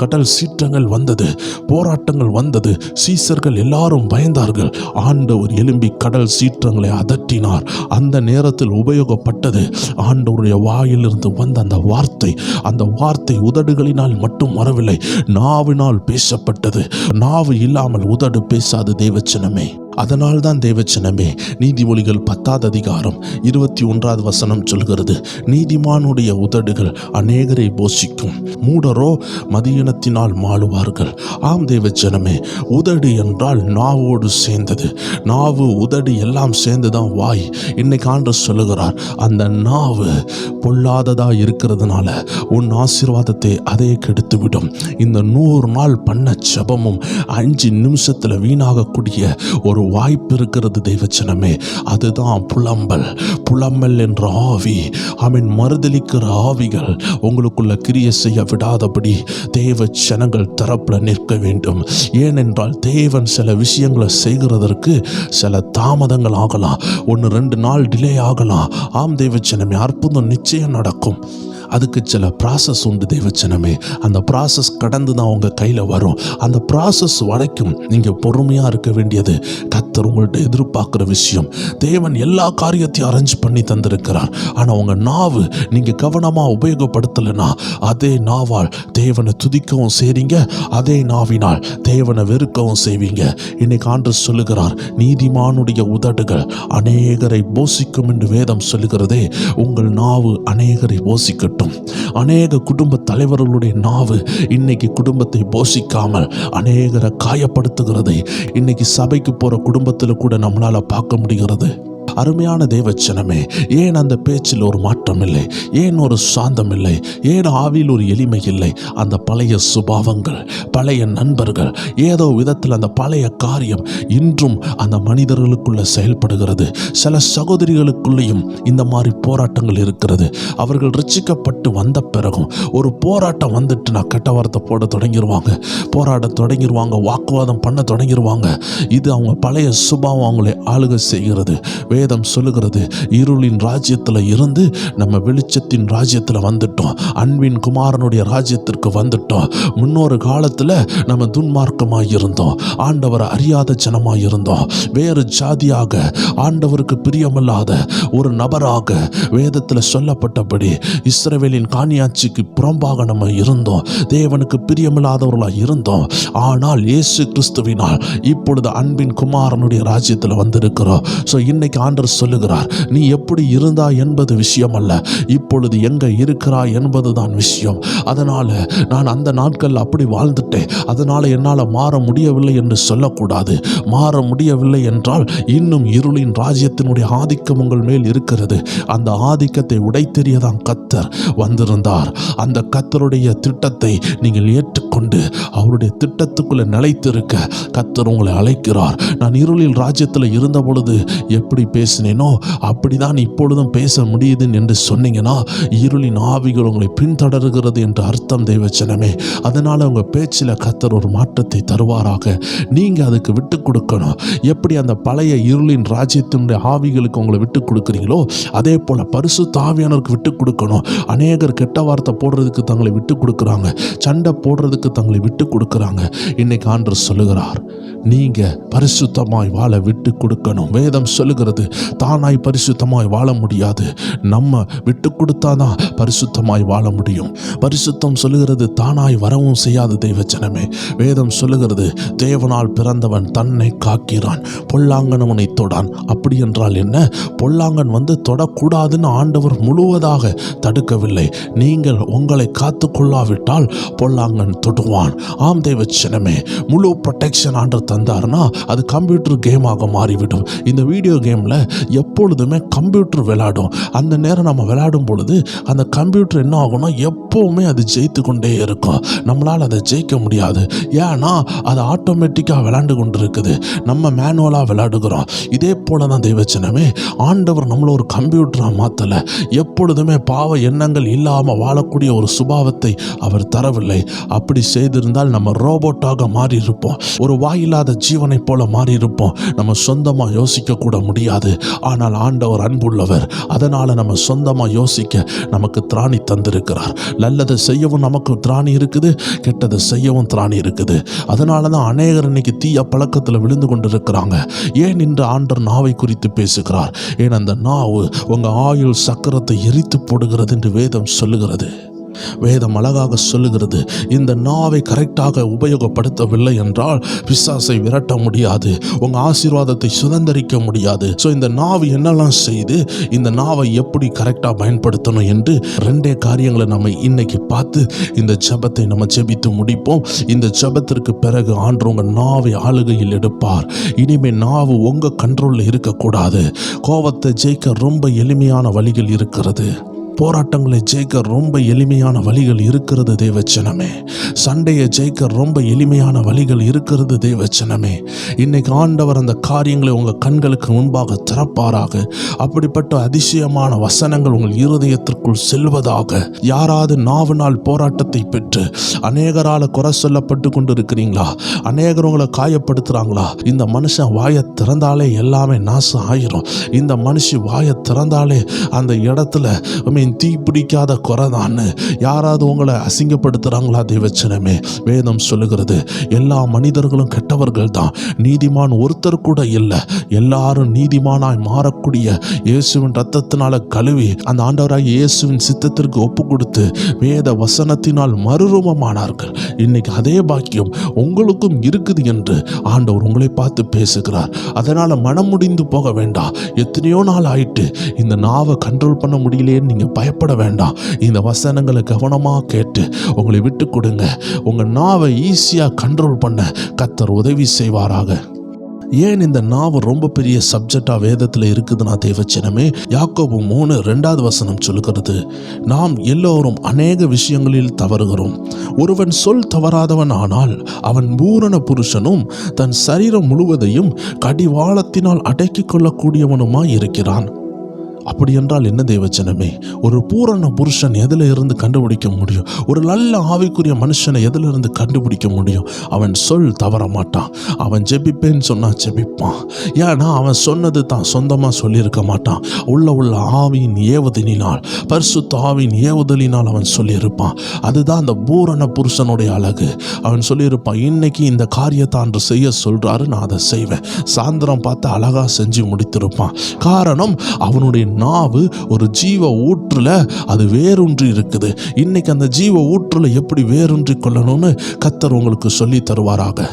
S1: கடல் சீற்றங்கள் வந்தது, போராட்டங்கள் வந்தது, சீசர்கள் எல்லாரும் பயந்தார்கள். ஆண்டவர் எழும்பி கடல் சீற்றங்களை அதட்டினார். அந்த நேரத்தில் உபயோகப்பட்டது ஆண்டவருடைய வாயிலிருந்து வந்த அந்த வார்த்தை உதடுகளினால் மட்டும் வரவில்லை, நாவினால் பேசப்பட்டது. நாவு இல்லாமல் உதடு பேசாது தேவச்சனமே. அதனால்தான் தேவச்சனமே, நீதிமொழிகள் 10வது அதிகாரம் 21வது வசனம் சொல்கிறது, நீதிமானுடைய உதடுகள் அநேகரை போஷிக்கும், மூடரோ மதியினத்தினால் மாளுவார்கள். ஆம் தேவச்சனமே, உதடு என்றால் நாவோடு சேர்ந்தது. நாவு, உதடு எல்லாம் சேர்ந்துதான் வாய். இன்னைக்கு ஆண்டவர் சொல்லுகிறார், அந்த நாவு பொல்லாததா இருக்கிறதுனால உன் ஆசீர்வாதத்தை அதே கெடுத்துவிடும். இந்த 100 நாள் பண்ண ஜெபமும் 5 நிமிஷத்தில் வீணாகக்கூடிய ஒரு வாய்ப்பு இருக்கிறது தேவச்சனமே. அதுதான் புலம்பல் என்ற ஆவி. மறுதலிக்கிற ஆவிகள் உங்களுக்குள்ள கிரியை செய்ய விடாதபடி தேவச்சனங்கள் தரப்புல நிற்க வேண்டும். ஏனென்றால் தேவன் சில விஷயங்களை செய்கிறதற்கு சில தாமதங்கள் ஆகலாம், 1-2 நாள் டிலே ஆகலாம். ஆம் தேவச்சனமே, அற்புதம் நிச்சயம் நடக்கும். அதுக்கு சில ப்ராசஸ் உண்டு தேவச்சனமே. அந்த ப்ராசஸ் கடந்து தான் உங்கள் கையில் வரும். அந்த ப்ராசஸ் வரைக்கும் நீங்கள் பொறுமையாக இருக்க வேண்டியது கர்த்தர் உங்கள்கிட்ட எதிர்பார்க்குற விஷயம். தேவன் எல்லா காரியத்தையும் அரேஞ்ச் பண்ணி தந்திருக்கிறார். ஆனால் உங்கள் நாவு நீங்கள் கவனமாக உபயோகப்படுத்தலைன்னா அதே நாவால் தேவனை துதிக்கவும் செய்றீங்க, அதே நாவினால் தேவனை வெறுக்கவும் செய்வீங்க. இன்னைக்கு ஆண்டவர் சொல்லுகிறார், நீதிமானுடைய உதடுகள் அநேகரை போஷிக்கும் என்று வேதம் சொல்லுகிறதே. உங்கள் நாவு அநேகரை போஷிக்கட்டும். அநேக குடும்ப தலைவர்களுடைய நாவு இன்னைக்கு குடும்பத்தை போஷிக்காமல் அநேகரை காயப்படுத்துகிறதை இன்னைக்கு சபைக்கு போற குடும்பத்தில் கூட நம்மளால பார்க்க முடிகிறது. அருமையான தேவச்சனமே, ஏன் அந்த பேச்சில் ஒரு மாற்றம் இல்லை? ஏன் ஒரு சாந்தம் இல்லை? ஏன் ஆவியில் ஒரு எளிமை இல்லை? அந்த பழைய சுபாவங்கள், பழைய நண்பர்கள், ஏதோ விதத்தில் அந்த பழைய காரியம் இன்றும் அந்த மனிதர்களுக்குள்ள செயல்படுகிறது. சில சகோதரிகளுக்குள்ளேயும் இந்த மாதிரி போராட்டங்கள் இருக்கிறது. அவர்கள் ரட்சிக்கப்பட்டு வந்த பிறகும் ஒரு போராட்டம் வந்துட்டு நான் கெட்ட வார்த்தை போட தொடங்கிடுவாங்க, போராட தொடங்கிடுவாங்க, வாக்குவாதம் பண்ண தொடங்கிடுவாங்க. இது அவங்க பழைய சுபாவம் அவங்களை ஆளுகை செய்கிறது. வேதம் சொல்லுகிறது, இருளின் ராஜ்யத்தில் இருந்து நம்ம வெளிச்சத்தின் ராஜ்யத்தில் வந்துட்டோம், அன்பின் குமாரனுடைய ராஜ்யத்திற்கு வந்துட்டோம். முன்னொரு காலத்தில் நம்ம துன்மார்க்கமாக இருந்தோம், ஆண்டவரை அறியாத ஜனமாக இருந்தோம், வேறு ஜாதியாக, ஆண்டவருக்கு பிரியமில்லாத ஒரு நபராக வேதத்தில் சொல்லப்பட்டபடி இஸ்ரவேலின் காணியாட்சிக்கு புறம்பாக நம்ம இருந்தோம், தேவனுக்கு பிரியமில்லாதவர்களாக இருந்தோம். ஆனால் இயேசு கிறிஸ்துவினால் இப்பொழுது அன்பின் குமாரனுடைய ராஜ்யத்தில் வந்திருக்கிறோம். ஸோ இன்னைக்கு ஆண்டவர் சொல்லுகிறார், நீ எப்படி இருந்தா என்பது விஷயம் அல்ல, இப்பொழுது எங்க இருக்கிறாய் என்பதுதான் விஷயம். அதனால நான் அந்த நாட்கள் அப்படி வாழ்ந்துட்டேன், அதனால என்னால் மாற முடியவில்லை என்று சொல்லக்கூடாது. மாற முடியவில்லை என்றால் இன்னும் இருளின் ராஜ்யத்தினுடைய ஆதிக்கம் உங்கள் மேல் இருக்கிறது. அந்த ஆதிக்கத்தை உடைத்தெறியதான் கர்த்தர் வந்திருந்தார். அந்த கர்த்தருடைய திட்டத்தை நீங்கள் ஏற்றுக்கொண்டு அவருடைய திட்டத்துக்குள்ள நிலைத்திருக்க கர்த்தர் உங்களை அழைக்கிறார். நான் இருளில் ராஜ்யத்தில் இருந்த பொழுது எப்படி பேசினேனோ அப்படிதான் இப்பொழுதும் பேச முடியுது என்று சொன்னீங்கன்னா இருளின் ஆவிகள் உங்களை பின்தொடர்கிறது என்று அர்த்தம் தேவச்சனமே. அதனால உங்க பேச்சில் கர்த்தர் ஒரு மாற்றத்தை தருவாராக. நீங்க அதுக்கு விட்டு கொடுக்கணும். எப்படி அந்த பழைய இருளின் ராஜ்யத்தினுடைய ஆவிகளுக்கு உங்களை விட்டு கொடுக்குறீங்களோ அதே போல பரிசுத்த ஆவியானவருக்கு விட்டு கொடுக்கணும். அநேகர் கெட்ட வார்த்தை போடுறதுக்கு தங்களை விட்டு கொடுக்குறாங்க, சண்டை போடுறதுக்கு தங்களை விட்டு கொடுக்குறாங்க. இன்னைக்கு ஆண்டவர் சொல்லுகிறார், நீங்க பரிசுத்தமாய் வாழ விட்டு கொடுக்கணும். வேதம் சொல்லுகிறது, தானாய் பரிசுத்தமாய் வாழ முடியாது, நம்ம விட்டு கொடுத்தாதான் பரிசுத்தமாய் வாழ முடியும். பரிசுத்தம் சொல்லுகிறது தானாய் வரவும் செய்யாது தேவச்சனமே. வேதம் சொல்லுகிறது, தேவனால் பிறந்தவன் தன்னை காக்கிறான், பொல்லாங்கன் அவனை தொடான். அப்படி என்றால் என்ன? பொல்லாங்கன் வந்து தொடக்கூடாதுன்னு ஆண்டவர் முழுவதாக தடுக்கவில்லை. நீங்கள் உங்களை காத்து கொள்ளாவிட்டால் பொல்லாங்கன் தொடுவான். ஆம் தேவச்சனமே, முழு ப்ரொடெக்ஷன் ஆண்டவர் தந்தார்னா அது கம்ப்யூட்டர் கேமாக மாறிவிடும். இந்த வீடியோ கேமில் எப்பொழுதுமே கம்ப்யூட்டர் விளையாடும். அந்த நேரம் நம்ம விளையாடும் பொழுது அந்த கம்ப்யூட்டர் என்ன ஆகும்னா எப்போவுமே அது ஜெயித்து கொண்டே இருக்கும். நம்மளால் அதை ஜெயிக்க முடியாது. ஏன்னா அது ஆட்டோமேட்டிக்காக விளையாண்டு கொண்டு இருக்குது, நம்ம மேனுவலாக விளையாடுகிறோம். இதே போல தான் தேவச்சனமே, ஆண்டவர் நம்மளை ஒரு கம்ப்யூட்டராக மாற்றலை. எப்பொழுதுமே பாவ எண்ணங்கள் இல்லாமல் வாழக்கூடிய ஒரு சுபாவத்தை அவர் தரவில்லை. அப்படி செய்திருந்தால் நம்ம ரோபோட்டாக மாறி இருப்போம், ஒரு வாயில்லாத ஜீவனை போல மாறி இருப்போம். நம்ம சொந்தமாக யோசிக்க கூட முடியாது. ஆனால் ஆண்டவர் அன்புள்ளவர், அதனால நம்ம சொந்தமாக யோசிக்க நமக்கு திராணி தந்திருக்கிறார். நல்லதை செய்யவும் நமக்கு திராணி இருக்குது, கெட்டதை செய்யவும் திராணி இருக்குது. அதனால தான் அநேகர் இன்னைக்கு தீய பழக்கத்தில் விழுந்து கொண்டிருக்கிறாங்க. ஏன் இன்று ஆண்டவர் நாவை குறித்து பேசுகிறார்? ஏன் அந்த நாவு உங்க ஆயுள் சக்கரத்தை எரித்து போடுகிறது என்று வேதம் சொல்லுகிறது. வேதம் அழகாக சொல்லுகிறது, இந்த நாவை கரெக்டாக உபயோகப்படுத்தவில்லை என்றால் பிசாசை விரட்ட முடியாது, உங்க ஆசீர்வாதத்தை சுதந்திரிக்க முடியாது. ஸோ இந்த நாவு என்னெல்லாம் செய்து இந்த நாவை எப்படி கரெக்டாக பயன்படுத்தணும் என்று ரெண்டே காரியங்களை நம்ம இன்னைக்கு பார்த்து இந்த ஜெபத்தை நம்ம ஜெபித்து முடிப்போம். இந்த ஜெபத்திற்கு பிறகு ஆண்டவர் உங்க நாவை ஆளுகையில் எடுப்பார். இனிமே நாவு உங்க கண்ட்ரோலில் இருக்கக்கூடாது. கோபத்தை ஜெயிக்க ரொம்ப எளிமையான வழிகள் இருக்கிறது. போராட்டங்களை ஜெயிக்க ரொம்ப எளிமையான வழிகள் இருக்கிறது தேவச்சனமே. சண்டையை ஜெயிக்க ரொம்ப எளிமையான வழிகள் இருக்கிறது தேவச்சனமே. இன்னைக்கு ஆண்டவர் அந்த காரியங்களை உங்கள் கண்களுக்கு முன்பாக திறப்பாராக. அப்படிப்பட்ட அதிசயமான வசனங்கள் உங்கள் இருதயத்திற்குள் செல்வதாக. யாராவது நாவினால் போராட்டத்தை பெற்று அநேகரால் குறை சொல்லப்பட்டு கொண்டு இருக்கிறீங்களா? அநேகர் உங்களை காயப்படுத்துகிறாங்களா? இந்த மனுஷன் வாயை திறந்தாலே எல்லாமே நாசம் ஆயிரும், இந்த மனுஷி வாயை திறந்தாலே அந்த இடத்துல தீ பிடிக்காத குறைதான்னு யாராவது உங்களை அசிங்கப்படுத்துகிறாங்களா தேவச்சனமே? வேதம் சொல்லுகிறது, எல்லா மனிதர்களும் கெட்டவர்கள் தான், நீதிமான் ஒருத்தர் கூட இல்லை. எல்லாரும் நீதிமானாய் மாறக்கூடிய இயேசுவின் ரத்தத்தினால கழுவி அந்த ஆண்டவராகிய இயேசுவின் சித்தத்திற்கு ஒப்பு கொடுத்து வேத வசனத்தினால் மறுரூபமானார்கள். இன்னைக்கு அதே பாக்கியம் உங்களுக்கும் இருக்குது என்று ஆண்டவர் உங்களை பார்த்து பேசுகிறார். அதனால மனம் முடிந்து போக வேண்டாம். எத்தனையோ நாள் ஆயிட்டு இந்த நாவை கண்ட்ரோல் பண்ண முடியலையேன்னு நீங்க பயப்பட வேண்டாம். இந்த வசனங்களை கவனமாக கேட்டு உங்களை விட்டு கொடுங்க. உங்கள் நாவை ஈஸியாக கண்ட்ரோல் பண்ண கர்த்தர் உதவி செய்வாராக. ஏன் இந்த நாவு ரொம்ப பெரிய சப்ஜெக்டா வேதத்தில் இருக்குதுன்னா தேவச்சனமே, யாக்கோபு 3:2 சொல்லுகிறது, நாம் எல்லோரும் அநேக விஷயங்களில் தவறுகிறோம். ஒருவன் சொல் தவறாதவன் ஆனால் அவன் பூரண புருஷனும் தன் சரீரம் முழுவதையும் கடிவாளத்தினால் அடக்கிக் கொள்ளக்கூடியவனுமாய் இருக்கிறான். அப்படி என்றால் என்ன தேவச்சனமே, ஒரு பூரண புருஷன் எதில் இருந்து கண்டுபிடிக்க முடியும்? ஒரு நல்ல ஆவிக்குரிய மனுஷனை எதில் இருந்து கண்டுபிடிக்க முடியும்? அவன் சொல் தவற மாட்டான். அவன் ஜெபிப்பேன்னு சொன்னால் ஜெபிப்பான். ஏன்னா அவன் சொன்னது தான் சொந்தமாக சொல்லியிருக்க மாட்டான். உள்ள ஆவியின் ஏவுதலினால், பரிசுத்த ஆவியின் ஏவுதலினால் அவன் சொல்லியிருப்பான். அதுதான் அந்த பூரண புருஷனுடைய அழகு. அவன் சொல்லியிருப்பான், இன்னைக்கு இந்த காரியத்தை அன்று செய்ய சொல்றாரு, நான் அதை செய்வேன். சாயந்தரம் பார்த்து அழகா செஞ்சு முடித்திருப்பான். காரணம், அவனுடைய நாவு ஒரு ஜீவ ஊற்றுல அது வேரூன்றி இருக்குது. இன்னைக்கு அந்த ஜீவ ஊற்றுல எப்படி வேரூன்றி கொள்ளணும்னு கர்த்தர் உங்களுக்கு சொல்லி தருவாராக.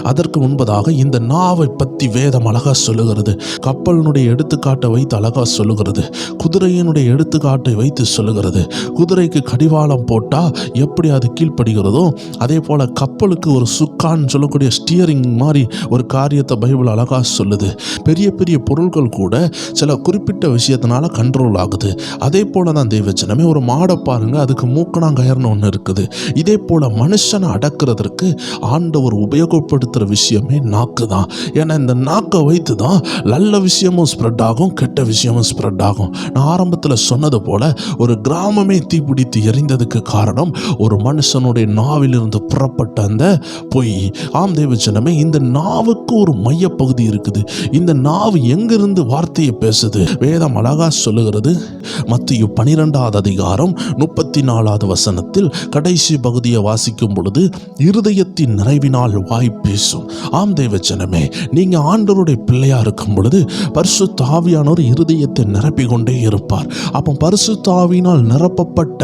S1: அதற்கு முன்பதாக இந்த நாவை பற்றி வேதம் அழகா சொல்லுகிறது. கப்பலினுடைய எடுத்துக்காட்டை வைத்து அழகா சொல்லுகிறது. குதிரையினுடைய எடுத்துக்காட்டை வைத்து சொல்லுகிறது. குதிரைக்கு கடிவாளம் போட்டா எப்படி அது கீழ்ப்படுகிறதோ, அதே போல கப்பலுக்கு ஒரு சுக்கான்னு சொல்லக்கூடிய ஸ்டியரிங் மாதிரி ஒரு காரியத்தை பைபிள் அழகா சொல்லுது. பெரிய பெரிய பொருட்கள் கூட சில குறிப்பிட்ட விஷயத்தினால கண்ட்ரோல் ஆகுது. அதே போல தான் தேவச்சனமே, ஒரு மாடை பாருங்க, அதுக்கு மூக்கணாங்கயர்னு ஒன்று இருக்குது. இதே போல மனுஷனை அடக்கிறதுக்கு ஆண்டவர் உபயோகப்படுத்துகிற விஷயமே நாக்கு தான். ஏன்னா இந்த நாக்கை வைத்து தான் நல்ல விஷயமும் ஸ்ப்ரெட் ஆகும், கெட்ட விஷயமும் ஸ்ப்ரெட் ஆகும். நான் ஆரம்பத்தில் சொன்னது போல ஒரு கிராமமே தீப்பிடித்து எரிந்ததுக்கு காரணம் ஒரு மனுஷனுடைய நாவிலிருந்து புறப்பட்ட அந்த பொய். ஆம் தேவச்சனமே, இந்த நாவுக்கு ஒரு மையப்பகுதி இருக்குது. இந்த நாவு எங்கிருந்து வார்த்தையை பேசுது? வேதம் அழகா சொல்லுகிறது. மத்தேயு 12:34 கடைசி பகுதியை வாசிக்கும் பொழுது, இருதயத்தின் நிறைவினால் வாய் பேசும். ஆம் தேவச்சனமே, நீங்க ஆண்டவருடைய பிள்ளையா இருக்கும் பொழுது பரிசுத்த ஆவியானவர் இருதயத்தை நிரப்பிக் கொண்டே இருப்பார். அப்போ பரிசுத்த ஆவியினால் நிரப்பப்பட்ட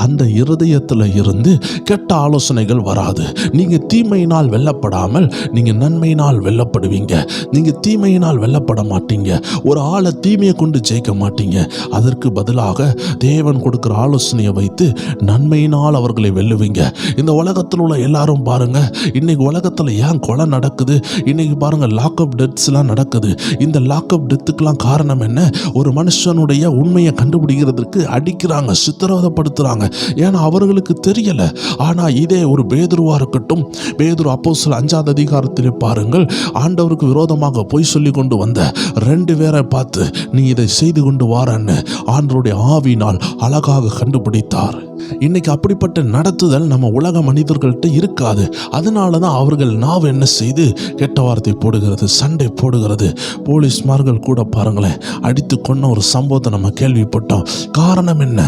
S1: அந்த இருதயத்தில் இருந்து கெட்ட ஆலோசனைகள் வராது. நீங்க தீமையினால் வெல்லப்படாமல் நீங்க நன்மையினால் வெல்லப்படுவீங்க. நீங்க தீமையினால் வெல்லப்பட மாட்டீங்க. ஒரு ஆளை தீமையை கொண்டு ஜெயிக்க மாட்டீங்க. அதற்கு பதிலாக தேவன் கொடுக்கிற ஆலோசனையை வைத்து நன்மையினால் அவர்களை வெல்லுவீங்க. இந்த உலகத்தில் உள்ள எல்லாரும் பாருங்க, இன்னைக்கு உலகத்தில் ஏன் கொலை நடக்குது? இன்னைக்கு பாருங்க, லாக்அப் டெத்ஸ்லாம் நடக்குது. இந்த லாக்அப் டெத்துக்கெல்லாம் காரணம் என்ன? ஒரு மனுஷனுடைய உண்மையை கண்டுபிடிக்கிறதுக்கு அடிக்கிறாங்க, சித்திரவதைப்படுத்துறாங்க. ஏன்னா அவர்களுக்கு தெரியல. ஆனா இதே ஒரு பேதுருவா இருக்கட்டும், பேதுரு அப்போஸ்தலர் 5 பாருங்கள், ஆண்டவருக்கு விரோதமாக பொய் சொல்லி கொண்டு வந்த 2 பேரை பார்த்து நீ இதை செய்து கொண்டு வாரன்னு ஆண்டவருடைய ஆவியினால் அழகாக கண்டுபிடித்தார். இன்னைக்கு அப்படிப்பட்ட நடத்துதல் நம்ம உலக மனிதர்கள்ட்ட இருக்காது. அதனால தான் அவர்கள் நாவு என்ன செய்து கெட்ட வார்த்தை போடுகிறது, சண்டை போடுகிறது. போலீஸ்மார்கள் கூட பாருங்களேன், அடித்து கொன்ன ஒரு சம்பவத்தை நம்ம கேள்விப்பட்டோம். காரணம் என்ன?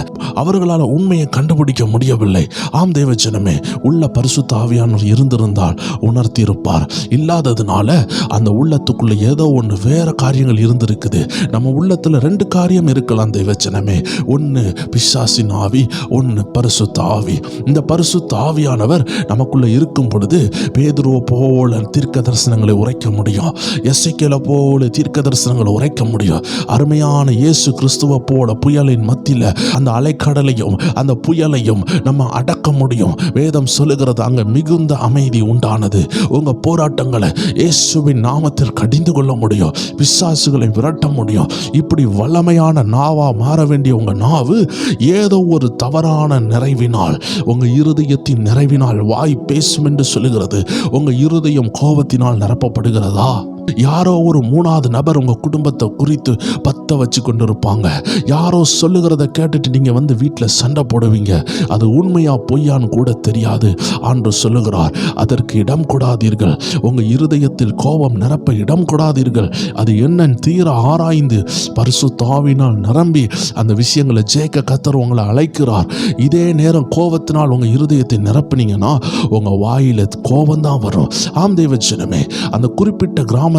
S1: அவர்களால் உண்மையை கண்டுபிடிக்க முடியவில்லை. ஆம் தேவச்சனமே, உள்ள பரிசுத்த ஆவியானவர் இருந்திருந்தால் உணர்த்தி இருப்பார். இல்லாததுனால அந்த உள்ளத்துக்குள்ள ஏதோ ஒன்று வேற காரியங்கள் இருந்திருக்குது. நம்ம உள்ளத்துல 2 காரியம் இருக்கலாம் தேவச்சனமே. ஒன்று பிசாசின் ஆவி, ஒன்று பரிசுத்த ஆவி. இந்த பரிசுத்த ஆவியானவர் நமக்குள்ள இருக்கும் பொழுது பேதுருவை போல தீர்க்க தரிசனங்களை உரைக்க முடியும். எசேக்கியேலை போல தீர்க்க தரிசனங்களை உரைக்க முடியும். அருமையான இயேசு கிறிஸ்துவை போல புயலின் மத்தியில் அந்த அலைக்கடலையும் அந்த புயலையும் நம்ம அடக்க முடியும். வேதம் சொல்லுகிறது, அங்க மிகுந்த அமைதி உண்டானது. உங்க போராட்டங்களை இயேசுவின் நாமத்தில் கடிந்து கொள்ள முடியும். பிசாசுகளை விரட்ட முடியும். இப்படி வல்லமையான நாவா மாற வேண்டிய உங்க நாவு ஏதோ ஒரு தவறான நிறைவினால், உங்க இருதயத்தின் நிறைவினால் வாய் பேசும் என்று சொல்லுகிறது. உங்க இருதயம் கோபத்தினால் நிரப்பப்படுகிறதா? யாரோ ஒரு 3வது நபர் உங்க குடும்பத்தை குறித்து பத்த வச்சு கொண்டிருப்பாங்க. யாரோ சொல்லுகிறத கேட்டுட்டு நீங்க வந்து வீட்டில் சண்டை போடுவீங்க. அது உண்மையா பொய்யான்னு கூட தெரியாது. ஆண்டவர் சொல்லுகிறார், அதற்கு இடம் கொடாதீர்கள். உங்க இருதயத்தில் கோபம் நிரப்ப இடம் கொடாதீர்கள். அது என்னன்னு தீர ஆராய்ந்து பரிசுத்த ஆவியினால் நிரம்பி அந்த விஷயங்களை ஜெயிக்க கர்த்தர் உங்களை அழைக்கிறார். இதே நேரம் கோபத்தினால் உங்க இருதயத்தை நிரப்பினீங்கன்னா உங்க வாயில கோபம் தான் வரும். ஆம் தேவச்சனமே, அந்த குறிப்பிட்ட கிராமத்தில்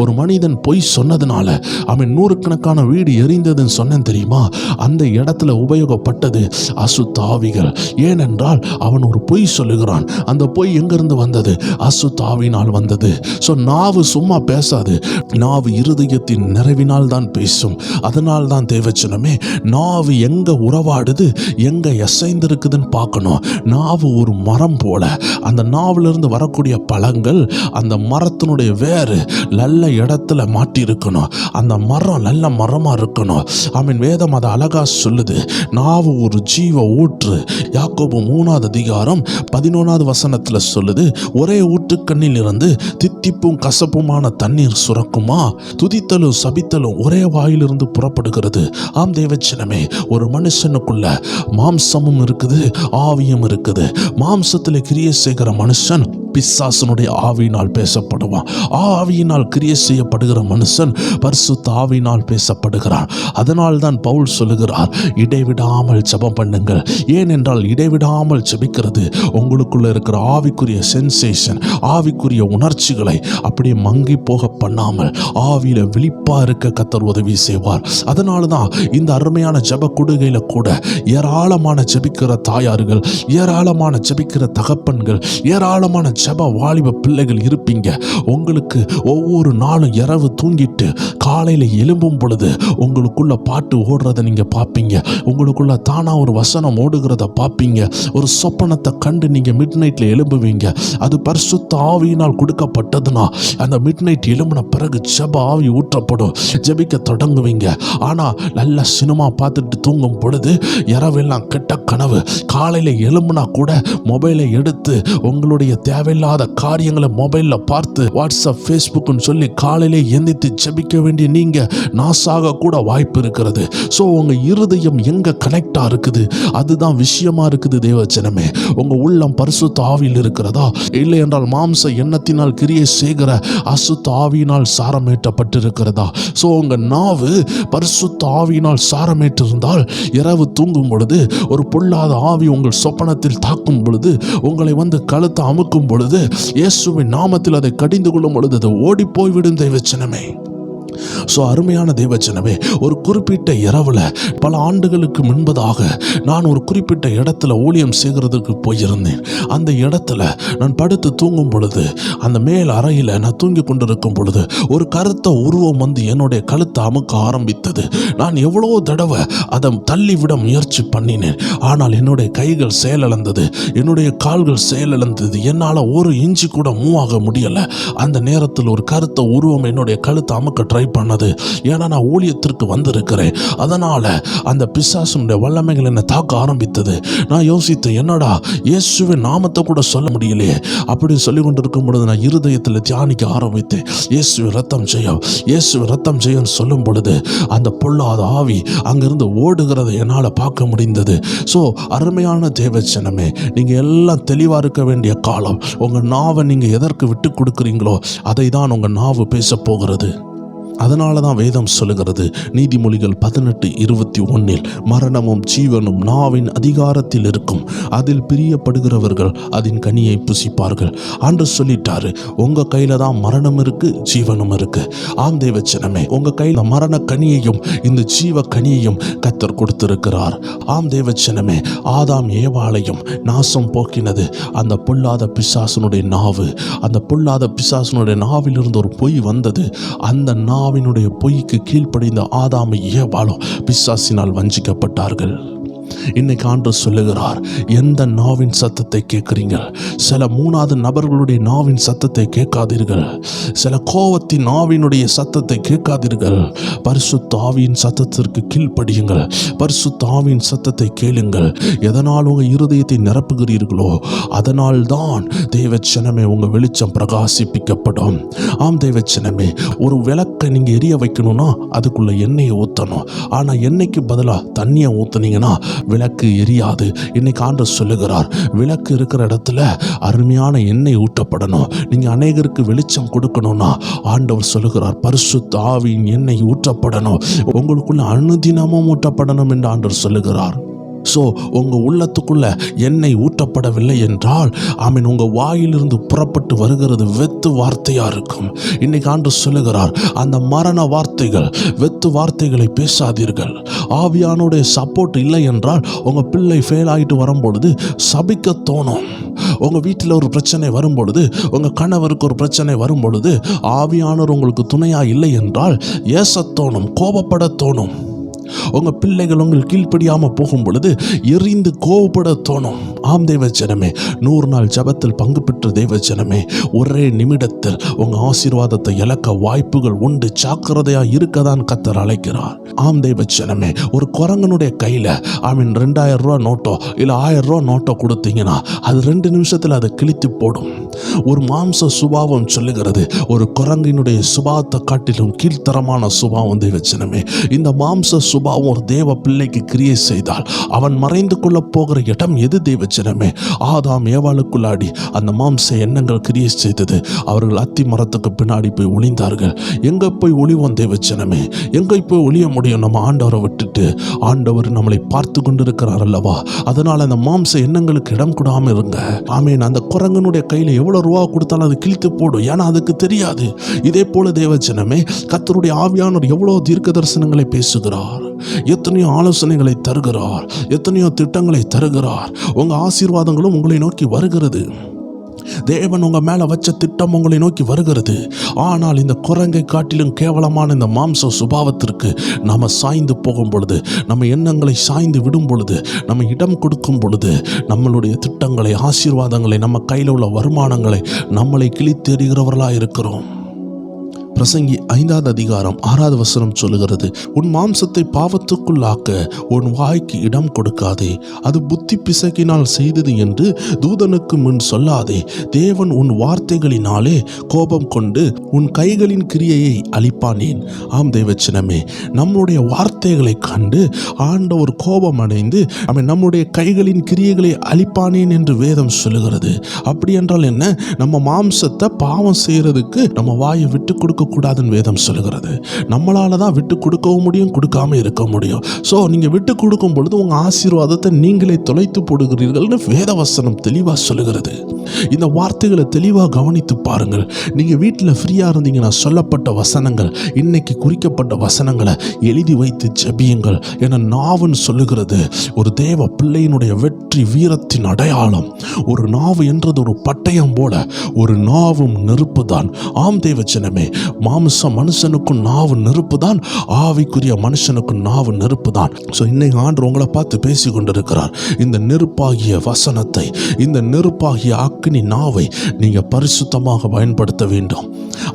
S1: ஒரு மனிதன் பொய் சொன்னதுனால அவன் 100கணக்கான வீடு எரிந்ததுன்னு சொன்னேன் தெரியுமா? அந்த இடத்துல உபயோகப்பட்டது அசுத்த ஆவிகள். ஏனென்றால் அவன் ஒரு பொய் சொல்லுகிறான். அந்த பொய் எங்கிருந்து வந்தது? அசுத்த ஆவியினால் வந்தது. ஸோ நாவு சும்மா பேசாது. நாவு இருதயத்தின் நிறைவினால் தான் பேசும். அதனால் தான் தேவச்சனமே, நாவு எங்க உறவாடுது, எங்க எசைந்திருக்குதுன்னு பார்க்கணும். நாவு ஒரு மரம் போல. அந்த நாவிலிருந்து வரக்கூடிய பழங்கள் அந்த மரத்தினுடைய வேறு நல்ல இடத்துல மாட்டியிருக்கணும். அந்த மரம் நல்ல மரமாக இருக்கணும். ஆமீன். வேதம் அதை அழகா சொல்லுது. நாவு ஒரு ஜீவ ஊற்று. யாக்கோபு 3:11 சொல்லுது, ஒரே ஊற்றுக்கண்ணில் இருந்து தித்திப்பும் கசப்புமான தண்ணீர் சுரக்குமா? துதித்தலும் சபித்தலும் ஒரே வாயிலிருந்து புறப்படுகிறது. ஆம் தேவச்சனமே, ஒரு மனுஷனுக்குள்ள மாம்சமும் இருக்குது, ஆவியும் இருக்குது. மாம்சத்தில் கிரியை செய்கிற மனுஷன் பிசாசனுடைய ஆவியினால் பேசப்படுவான். ஆவியினால் கிரியை செய்யப்படுகிற மனுஷன் பரிசுத்த ஆவியினால் பேசப்படுகிறான். அதனால் தான் பவுல் சொல்லுகிறார், இடைவிடாமல் ஜெபம் பண்ணுங்கள். ஏனென்றால் இடைவிடாமல் ஜெபிக்கிறது உங்களுக்குள்ள இருக்கிற ஆவிக்குரிய சென்சேஷன், ஆவிக்குரிய உணர்ச்சிகளை அப்படியே மங்கி போக பண்ணாமல் ஆவியில விழிப்பா இருக்க கர்த்தர் உதவி செய்வார். அதனால தான் இந்த அருமையான ஜெப கொடுகையில கூட ஏராளமான ஜெபிக்கிற தாயார்கள், ஏராளமான ஜெபிக்கிற தகப்பன்கள், ஏராளமான ஜெப வாலிப பிள்ளைகள் இருப்பீங்க. உங்களுக்கு ஒவ்வொரு நாளும் இரவு தூங்கிட்டு காலையில எழும்பும் பொழுது உங்களுக்குள்ள பாட்டு ஓடுறத நீங்க பார்ப்பீங்க. உங்களுக்குள்ள தானா ஒரு வசனம் ஓடுகிறத பார்ப்பீங்க. ஒரு சொப்பனத்தை கண்டு நீங்க மிட் நைட்ல எழும்புவீங்க. அது பரிசுத்த ஆவியினால் கொடுக்கப்பட்டதுன்னா அந்த மிட் நைட் எழும்பின பிறகு ஜெப ஆவி ஊற்றப்படும். ஜெபிக்க தொடங்குவீங்க. ஆனா நல்ல சினிமா பார்த்துட்டு தூங்கும் பொழுது இரவெல்லாம் கெட்ட கனவு. காலையில எழும்புனா கூட மொபைலை எடுத்து உங்களுடைய தேவையில்லாத காரியங்களை மொபைல்ல பார்த்து வாட்ஸ்அப், ஃபேஸ்புக்னு சொல்லி காலையிலே எந்திரித்து ஜெபிக்க வேண்டிய நீங்க நாசாக கூட வாய்ப்பு இருக்கிறது. ஸோ உங்க இருதயம் எங்க கனெக்டா இருக்குது, அதுதான் விஷயமா இருக்குது. தேவஜனமே, உங்க உள்ளம் பரிசுத்த ஆவியில் இருக்கிறதா, இல்லை என்றால் மாம்ச எண்ணத்தினால் கிரியை செய்கிற அசுத்த ஆவியினால் சாரமேற்றப்பட்டிருக்கிறதா? ஸோ உங்க நாவு பரிசுத்த ஆவியினால் சாரமேற்றிருந்தால் இரவு தூங்கும் பொழுது ஒரு பொல்லாத ஆவி உங்கள் சொப்பனத்தில் தாக்கும் பொழுது, உங்களை வந்து கழுத்தை அமுக்கும் பொழுது, இயேசுவின் நாமத்தில் அதை கடிந்து கொள்ளும் பொழுது அது ஓடி போய்விடும். தேவஜனமே, ஸோ அருமையான தேவஜனமே, ஒரு குறிப்பிட்ட இரவில் பல ஆண்டுகளுக்கு முன்பதாக நான் ஒரு குறிப்பிட்ட இடத்துல ஊழியம் செய்கிறதுக்கு போயிருந்தேன். அந்த இடத்துல நான் படுத்து தூங்கும் பொழுது, அந்த மேல் அறையில் நான் தூங்கி கொண்டிருக்கும் பொழுது ஒரு கருத்த உருவம் வந்து என்னுடைய கழுத்தை அமுக்க ஆரம்பித்தது. நான் எவ்வளோ தடவை அதை தள்ளிவிட முயற்சி பண்ணினேன். ஆனால் என்னுடைய கைகள் செயலிழந்தது, என்னுடைய கால்கள் செயலிழந்தது. என்னால் ஒரு இன்ச்சு கூட மூவ் ஆக முடியலை. அந்த நேரத்தில் ஒரு கருத்த உருவம் என்னுடைய கழுத்தை அமுக்க ட்ரை பண்ணது. ஏன்னா நான் ஊழியத்திற்கு வந்திருக்கிறேன். அதனால அந்த பிசாசுடைய வல்லமைகள் என்னை தாக்க ஆரம்பித்தது. நான் யோசித்தேன், என்னடா இயேசுவின் நாமத்தை கூட சொல்ல முடியலையே. அப்படி சொல்லி கொண்டிருக்கும் பொழுது நான் இருதயத்தில் தியானிக்க ஆரம்பித்தேன். இயேசுவின் ரத்தம் ஜெயம், இயேசுவின் ரத்தம் ஜெயம் சொல்லும் பொழுது அந்த பொல்லாத ஆவி அங்கிருந்து ஓடுகிறதை என்னால் பார்க்க முடிந்தது. ஸோ அருமையான தேவஜனமே, நீங்கள் எல்லாம் தெளிவாக இருக்க வேண்டிய காலம். உங்கள் நாவை நீங்கள் எதற்கு விட்டு கொடுக்குறீங்களோ அதை தான் உங்கள் நாவு பேச போகிறது. அதனால தான் வேதம் சொல்லுகிறது, நீதிமொழிகள் 18:21, மரணமும் ஜீவனும் நாவின் அதிகாரத்தில் இருக்கும், அதில் பிரியப்படுகிறவர்கள் அதன் கனியை புசிப்பார்கள். ஆண்டு சொல்லிட்டாரு, உங்க கையில தான் மரணம் இருக்கு, ஜீவனும் இருக்கு. ஆம் தேவச்சனமே, உங்க கையில மரண கனியையும் இந்த ஜீவ கனியையும் கர்த்தர் கொடுத்திருக்கிறார். ஆம் தேவச்சனமே, ஆதாம் ஏவாளையும் நாசம் போக்கினது அந்த பொல்லாத பிசாசனுடைய நாவு. அந்த பொல்லாத பிசாசனுடைய நாவிலிருந்து ஒரு பொய் வந்தது. அந்த நாவினுடைய பொய்க்கு கீழ்ப்படிந்த ஆதாம் ஏவாளும் பிசாசினால் வஞ்சிக்கப்பட்டார்கள். இன்னைக்கு ஆண்டவர் சொல்லுகிறார், எந்த நாவின் சத்தத்தை கேட்குறீங்க? சில மூணாவது நபர்களுடைய நாவின் சத்தத்தை கேட்காதீர்கள். சில கோவத்தின் நாவினுடைய சத்தத்தை கேட்காதீர்கள். பரிசுத்த ஆவியின் சத்தத்திற்கு கீழ்ப்படியுங்கள். பரிசுத்த ஆவியின் சத்தத்தை கேளுங்கள். எதனால் உங்கள் இருதயத்தை நிரப்புகிறீர்களோ அதனால் தான் தேவச்சனமே உங்கள் வெளிச்சம் பிரகாசிப்பிக்கப்படும். ஆம் தேவச்சனமே, ஒரு விளக்கை நீங்கள் எரிய வைக்கணும்னா அதுக்குள்ள எண்ணெயை ஊற்றணும். ஆனால் எண்ணெய்க்கு பதிலாக தண்ணியை ஊற்றுனீங்கன்னா விளக்கு எரியாது. இன்னைக்கு ஆண்டவர் சொல்லுகிறார், விளக்கு இருக்கிற இடத்துல அருமையான எண்ணெய் ஊற்றப்படணும். நீங்க அநேகருக்கு வெளிச்சம் கொடுக்கணும்னா ஆண்டவர் சொல்லுகிறார், பரிசுத்த ஆவியின் எண்ணெய் ஊற்றப்படணும். உங்களுக்குள்ள அனுதினமும் ஊற்றப்படணும் என்று ஆண்டவர் சொல்லுகிறார். ஸோ உங்கள் உள்ளத்துக்குள்ள எண்ணெய் ஊற்றப்படவில்லை என்றால் ஆமீன், உங்கள் வாயிலிருந்து புறப்பட்டு வருகிறது வெத்து வார்த்தையாக இருக்கும். இன்னைக்கு ஆண்டவர் சொல்லுகிறார், அந்த மரண வார்த்தைகள், வெத்து வார்த்தைகளை பேசாதீர்கள். ஆவியானுடைய சப்போர்ட் இல்லை என்றால் உங்கள் பிள்ளை ஃபெயில் ஆகிட்டு வரும்பொழுது சபிக்க தோணும். உங்கள் வீட்டில் ஒரு பிரச்சனை வரும்பொழுது, உங்கள் கணவருக்கு ஒரு பிரச்சனை வரும்பொழுது ஆவியானவர் உங்களுக்கு துணையாக இல்லை என்றால் ஏச தோணும், கோபப்பட தோணும். உங்கள் பிள்ளைகள் உங்கள் கீழ்ப்படியாமல் போகும் பொழுது எரிந்து கோவப்பட தோணும். ஆம் தேவஜனமே, 100 நாள் ஜபத்தில் பங்கு பெற்ற தேவஜனமே, ஒரே நிமிடத்தில் உங்கள் ஆசீர்வாதத்தை இழக்க வாய்ப்புகள் உண்டு. ஜாக்கிரதையாக இருக்கதான் கர்த்தர் அழைக்கிறார். ஆம் தேவஜனமே, ஒரு குரங்கனுடைய கையில் 2000 ரூபா நோட்டோ இல்லை 1000 ரூபா நோட்டோ கொடுத்தீங்கன்னா அது 2 நிமிஷத்தில் அதை கிழித்து போடும். ஒரு மாம்ச சுபாவம் சொல்லுகிறது, ஒரு குரங்கினுடைய சுபாவத்தை காட்டிலும் கீழ்த்தரமான சுபாவம் தேவஜனமே. இந்த மாம்ச சுபாவம் ஒரு தேவ பிள்ளைக்கு கிரியை செய்தால் அவன் மறைந்து கொள்ள போகிற இடம் எது தேவஜனமே? ஆதாம் ஏவாளுக்குள்ளாடி அந்த மாம்ச எண்ணங்கள் கிரியை செய்தது. அவர்கள் அத்தி மரத்துக்கு பின்னாடி போய் ஒளிந்தார்கள். எங்க போய் ஒளிவோம் தேவஜனமே? எங்க போய் ஒளிய முடியும்? நம்ம ஆண்டவரை விட்டுட்டு. ஆண்டவர் நம்மளை பார்த்து கொண்டிருக்கிறார் அல்லவா? அதனால அந்த மாம்ச எண்ணங்களுக்கு இடம் கொடாம இருங்க. ஆமேன். அந்த குரங்கனுடைய கையில எவ்வளவு ரூபா கொடுத்தாலும் அது கிழித்து போடும். ஏன்னா அதுக்கு தெரியாது. இதே போல தேவஜனமே, கர்த்தருடைய ஆவியானவர் எவ்வளவு தீர்க்க தரிசனங்களை பேசுகிறார், எத்தனையோ ஆலோசனைகளை தருகிறார், எத்தனையோ திட்டங்களை தருகிறார். உங்க ஆசீர்வாதங்களும் உங்களை நோக்கி வருகிறது. தேவன் உங்க மேல வச்ச திட்டம் உங்களை நோக்கி வருகிறது. ஆனால் இந்த குரங்கை காட்டிலும் கேவலமான இந்த மாம்ச சுபாவத்திற்கு நாம சாய்ந்து போகும் பொழுது, நம்ம எண்ணங்களை சாய்ந்து விடும் பொழுது, நம்ம இடம் கொடுக்கும் பொழுது, நம்மளுடைய திட்டங்களை, ஆசீர்வாதங்களை, நம்ம கையில் உள்ள வருமானங்களை நம்மளை கிழித்தெறிகிறவர்களாக இருக்கிறோம். பிரசங்கி 5வது அதிகாரம் 6வது வசனம் சொல்லுகிறது, உன் மாம்சத்தை பாவத்துக்குள்ளாக்க உன் வாய்க்கு இடம் கொடுக்காதே, அது புத்தி பிசகினால் செய்தது என்று தூதனுக்கு முன் சொல்லாதே. தேவன் உன் வார்த்தைகளினாலே கோபம் கொண்டு உன் கைகளின் கிரியையை அழிப்பானேன். ஆம் தேவச்சனமே, நம்முடைய வார்த்தைகளை கண்டு ஆண்டவர் கோபம் அடைந்து அவன் நம்முடைய கைகளின் கிரியைகளை அழிப்பானேன் என்று வேதம் சொல்லுகிறது. அப்படி என்றால் என்ன? நம்ம மாம்சத்தை பாவம் செய்யறதுக்கு நம்ம வாயை விட்டு கொடுக்க கூடாதுன்னு வேதம் சொல்லுகிறது. நம்மளால தான் விட்டு கொடுக்கவும் முடியும், கொடுக்காம இருக்க முடியும். ஸோ நீங்க விட்டு கொடுக்கும் பொழுது உங்க ஆசீர்வாதத்தை நீங்களே தொலைத்து போடுகிறீர்கள்னு வேதவசனம் தெளிவா சொல்லுகிறது. இந்த வார்த்தைகளை தெளிவாக கவனித்து பாருங்கள். நீங்க வீட்டில் ஃப்ரீயா இருந்தீங்கன்னா சொல்லப்பட்ட வசனங்கள், இன்னைக்கு குறிக்கப்பட்ட வசனங்களை எழுதி வைத்து ஜெபியுங்கள் என நாவுன்னு சொல்லுகிறது. ஒரு தேவ பிள்ளையினுடைய வெற்றி வீரத்தின் அடையாளம். ஒரு நாவு என்றது ஒரு பட்டயம் போல, ஒரு நாவும் நெருப்பு தான். ஆம் தேவச்சனமே, மாம்ச மனுஷனுக்கும் நாவு நெருப்பு தான், ஆவிக்குரிய மனுஷனுக்கும் நாவு நெருப்பு தான். ஸோ இன்னைக்கு ஆண்டவர் உங்களை பார்த்து பேசி கொண்டிருக்கிறார். இந்த நெருப்பாகிய வசனத்தை, இந்த நெருப்பாகிய அக்கினி நாவை நீங்க பரிசுத்தமாக பயன்படுத்த வேண்டும்.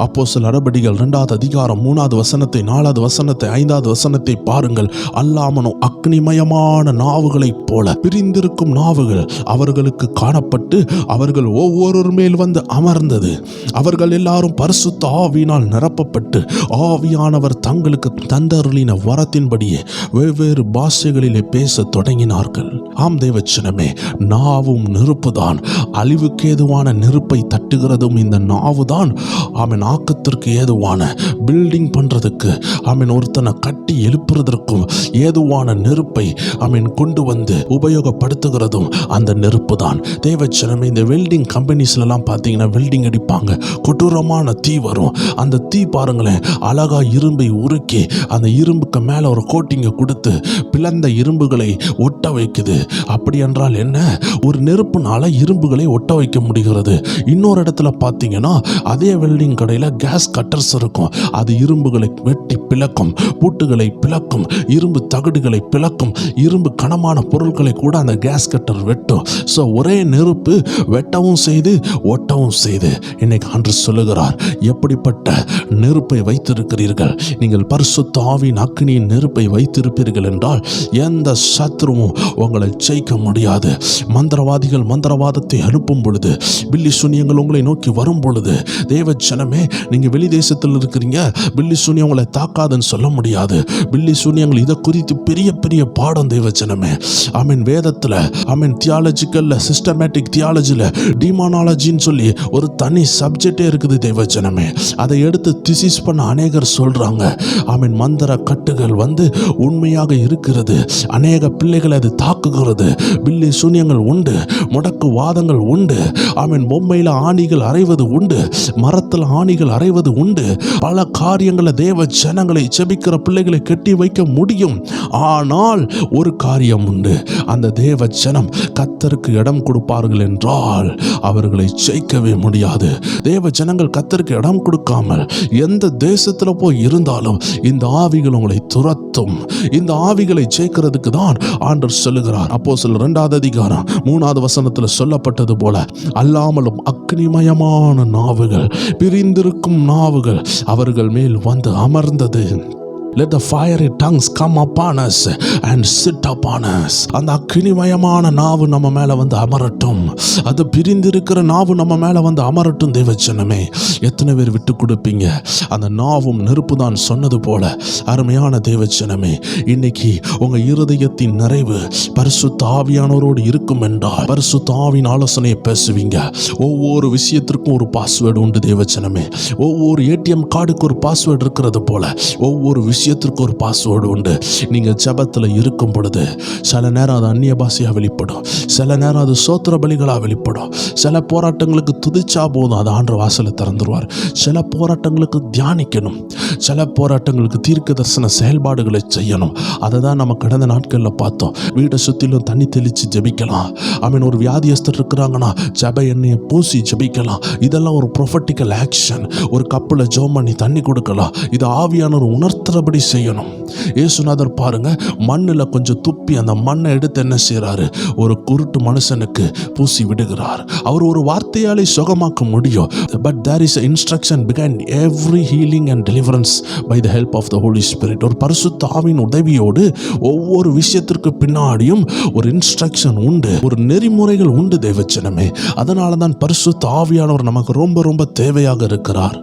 S1: அப்போஸ்தலர் நடபடிகள் 2வது அதிகாரம் 3வது வசனத்தை, 4வது வசனத்தை, 5வது வசனத்தை பாருங்கள். அல்லாமனும் அக்னிமயமான நாவுகளைப் போல பிரிந்திருக்கும் நாவுகள் அவர்களுக்கு காணப்பட்டு அவர்கள் ஒவ்வொரு மேல் வந்து அமர்ந்தது. அவர்கள் எல்லாரும் பரிசுத்த ஆவியினால் நிரப்பப்பட்டு ஆவியானவர் தங்களுக்கு தந்தருளின வரத்தின்படியே வெவ்வேறு பாஷைகளிலே பேச தொடங்கினார்கள். ஆம் தேவச்சனமே, நாவும் நெருப்புதான். அழிவுக்கு ஏதுவான நெருப்பை தட்டுகிறதும் இந்த நாவுதான். ஆமன் ஆக்கத்திற்கு ஏதுவான பில்டிங் பண்றதுக்கு, ஆமன் ஒருத்தனை கட்டி எழுப்புறதற்கும் ஏதுவான நெருப்பை ஆமன் கொண்டு வந்து உபயோகப்படுத்துகிறதும் அந்த நெருப்பு தான். தேவச்சனமே, இந்த வெல்டிங் கம்பெனிஸ்லாம் பார்த்தீங்கன்னா வெல்டிங் அடிப்பாங்க, கொடூரமான தீ வரும். அந்த தீ பாருங்களேன், அழகா இரும்பை உருக்கி அந்த இரும்புக்கு மேல ஒரு கோட்டிங்கை கொடுத்து பிளந்த இரும்புகளை ஒட்ட வைக்குது. அப்படி என்றால் என்ன? ஒரு நெருப்புனால இரும்புகளை ஒட்ட வைக்க முடிகிறது. இன்னொரு இடத்துல பார்த்தீங்கன்னா அதே வெல்டிங் கடையில் கேஸ் கட்டர்ஸ் இருக்கும். அது இரும்புகளை வெட்டி பிளக்கும், பூட்டுகளை பிளக்கும், இரும்பு தகடுகளை பிளக்கும், இரும்பு கனமான பொருட்களை கூட அந்த கேஸ் கட்டர் வெட்டும். ஸோ ஒரே நெருப்பு வெட்டவும் செய்து ஒட்டவும் செய்து. இன்னைக்கு ஆண்டவர் சொல்லுகிறார், எப்படிப்பட்ட நெருப்பை வைத்திருக்கிறீர்கள்? நீங்கள் பரிசுத்த ஆவியின் அக்கினியின் நெருப்பை வைத்திருப்பீர்கள் என்றால் எந்த சத்ருவும் உங்களை ஜெயிக்க முடியாது. மந்திரவாதிகள் மந்திரவாதத்தை அனுப்பும் பொழுது, பில்லி சூனியங்கள் உங்களை நோக்கி வரும் பொழுது, தேவ ஜனமே, நீங்க வெளி தேசத்தில் இருக்கிறீங்க, பில்லி சூனியம் உங்களை தாக்காதுன்னு சொல்ல முடியாது. பில்லி சூனியங்கள் இதை குறித்து பெரிய பெரிய பாடம் தேவ ஜனமே. ஆமீன். வேதத்துல ஆமீன் தியாலஜிக்கல்ல, சிஸ்டமேட்டிக் தியாலஜில டிமானாலஜின்னு சொல்லி ஒரு தனி சப்ஜெக்டே இருக்குது தேவ ஜனமே. அதை எடுத்து திசிஸ் பண்ண அநேகர் சொல்றாங்க. ஆமீன். மந்திர கட்டுகள் வந்து உண்மையாக இருக்கிறது. அநேக பிள்ளைகளை அது தாக்குகிறது. இருக்கிறது. பில்லி சூனியங்கள் உண்டு, முடக்கு வாதங்கள் உண்டு. ஆமென். பொம்மையில ஆணிகள் அறைவது உண்டு, மரத்தில் ஆணிகள் அறைவது உண்டு. பல காரியங்களை தேவ ஜனங்களை ஜெபிக்கிற பிள்ளைகளை கட்டி வைக்க முடியும். ஆனால் ஒரு காரியம் உண்டு, அந்த தேவ ஜனம் கர்த்தருக்கு இடம் கொடுப்பார்கள் என்றால் அவர்களை ஜெயிக்கவே முடியாது. தேவ ஜனங்கள் கர்த்தருக்கு இடம் கொடுக்காமல் எந்த தேசத்துல போய் இருந்தாலும் இந்த ஆவிகள் உங்களை துரத்தும். இந்த ஆவிகளை ஜெயிக்கிறதுக்கு தான் ஆண்டவர் சொல்லுகிறார். அப்போஸ்தலர் 2 அதிகாரம் 3 வசனத்தில் சொல்லப்பட்டது போல, அல்லாமலும் அக்னிமயமான நாவுகள், பிரிந்திருக்கும் நாவுகள் அவர்கள் மேல் வந்து அமர்ந்தது. Let the fiery tongues come upon us and sit upon us. அந்த அக்கினிமயமான நாவு நம்ம மேல வந்து அமரட்டும். அது பிரிந்திருக்கிற நாவு நம்ம மேல வந்து அமரட்டும். தேவஜனமே, எத்தனை பேர் விட்டு கொடுப்பீங்க? அந்த நாவும் நெருப்பு தான் சொன்னது போல. அருமையான தேவஜனமே, இன்னைக்கு உங்க இருதயத்தின் நிறைவு பரிசுத்த ஆவியானவரோடு இருக்கும் என்றால் பரிசுத்த ஆவியின் ஆலோசனையை பேசுவீங்க. ஒவ்வொரு விஷயத்திற்கும் ஒரு பாஸ்வேர்டு உண்டு தேவஜனமே. ஒவ்வொரு ஏடிஎம் கார்டுக்கு ஒரு பாஸ்வேர்டு இருக்கிறது போல ஒவ்வொரு விஷயத்திற்கு ஒரு பாஸ்வேர்டு உண்டு. நீங்க ஜெபத்தில் இருக்கும் பொழுது சில நேரம் அது அந்நிய பாஷையா வெளிப்படும், சில நேரம் அது சோத்திர பலிகளா வெளிப்படும். சில போராட்டங்களுக்கு துதிச்சா போதும், அது ஆண்டவர் வாசலை திறந்துருவார். சில போராட்டங்களுக்கு தியானிக்கணும், சில போராட்டங்களுக்கு தீர்க்க தரிசன செயல்பாடுகளை செய்யணும். அதை தான் நம்ம கடந்த நாட்களில் பார்த்தோம். வீட்டை சுற்றிலும் தண்ணி தெளித்து ஜெபிக்கலாம். ஆமீன். ஒரு வியாதியஸ்தர் இருக்கிறாங்கன்னா ஜெப எண்ணெயை பூசி ஜெபிக்கலாம். இதெல்லாம் ஒரு ப்ரொஃபட்டிக்கல் ஆக்ஷன். ஒரு கப்பில் ஜெபம் பண்ணி தண்ணி கொடுக்கலாம். இது ஆவியானவர் உணர்த்துறபடி செய்யணும். இயேசுநாதர் பாருங்க, மண்ணில் கொஞ்சம் துப்பி அந்த மண்ணை எடுத்து என்ன செய்யறாரு? ஒரு குருட்டு மனுஷனுக்கு பூசி விடுகிறார். அவர் ஒரு வார்த்தையாலே சுகமாக்க முடியும். But there is an instruction behind every healing and deliverance by the help of the Holy Spirit. ஒரு பரிசுத்த ஆவியின் உதவியோடு ஒவ்வொரு விஷயத்திற்கு பின்னாடியும் ஒரு இன்ஸ்ட்ரக்ஷன் உண்டு, ஒரு நெறிமுறைகள் உண்டு தேவஜனமே. அதனால தான் பரிசுத்த ஆவியானவர் நமக்கு ரொம்ப ரொம்ப தேவையாக இருக்கிறார்.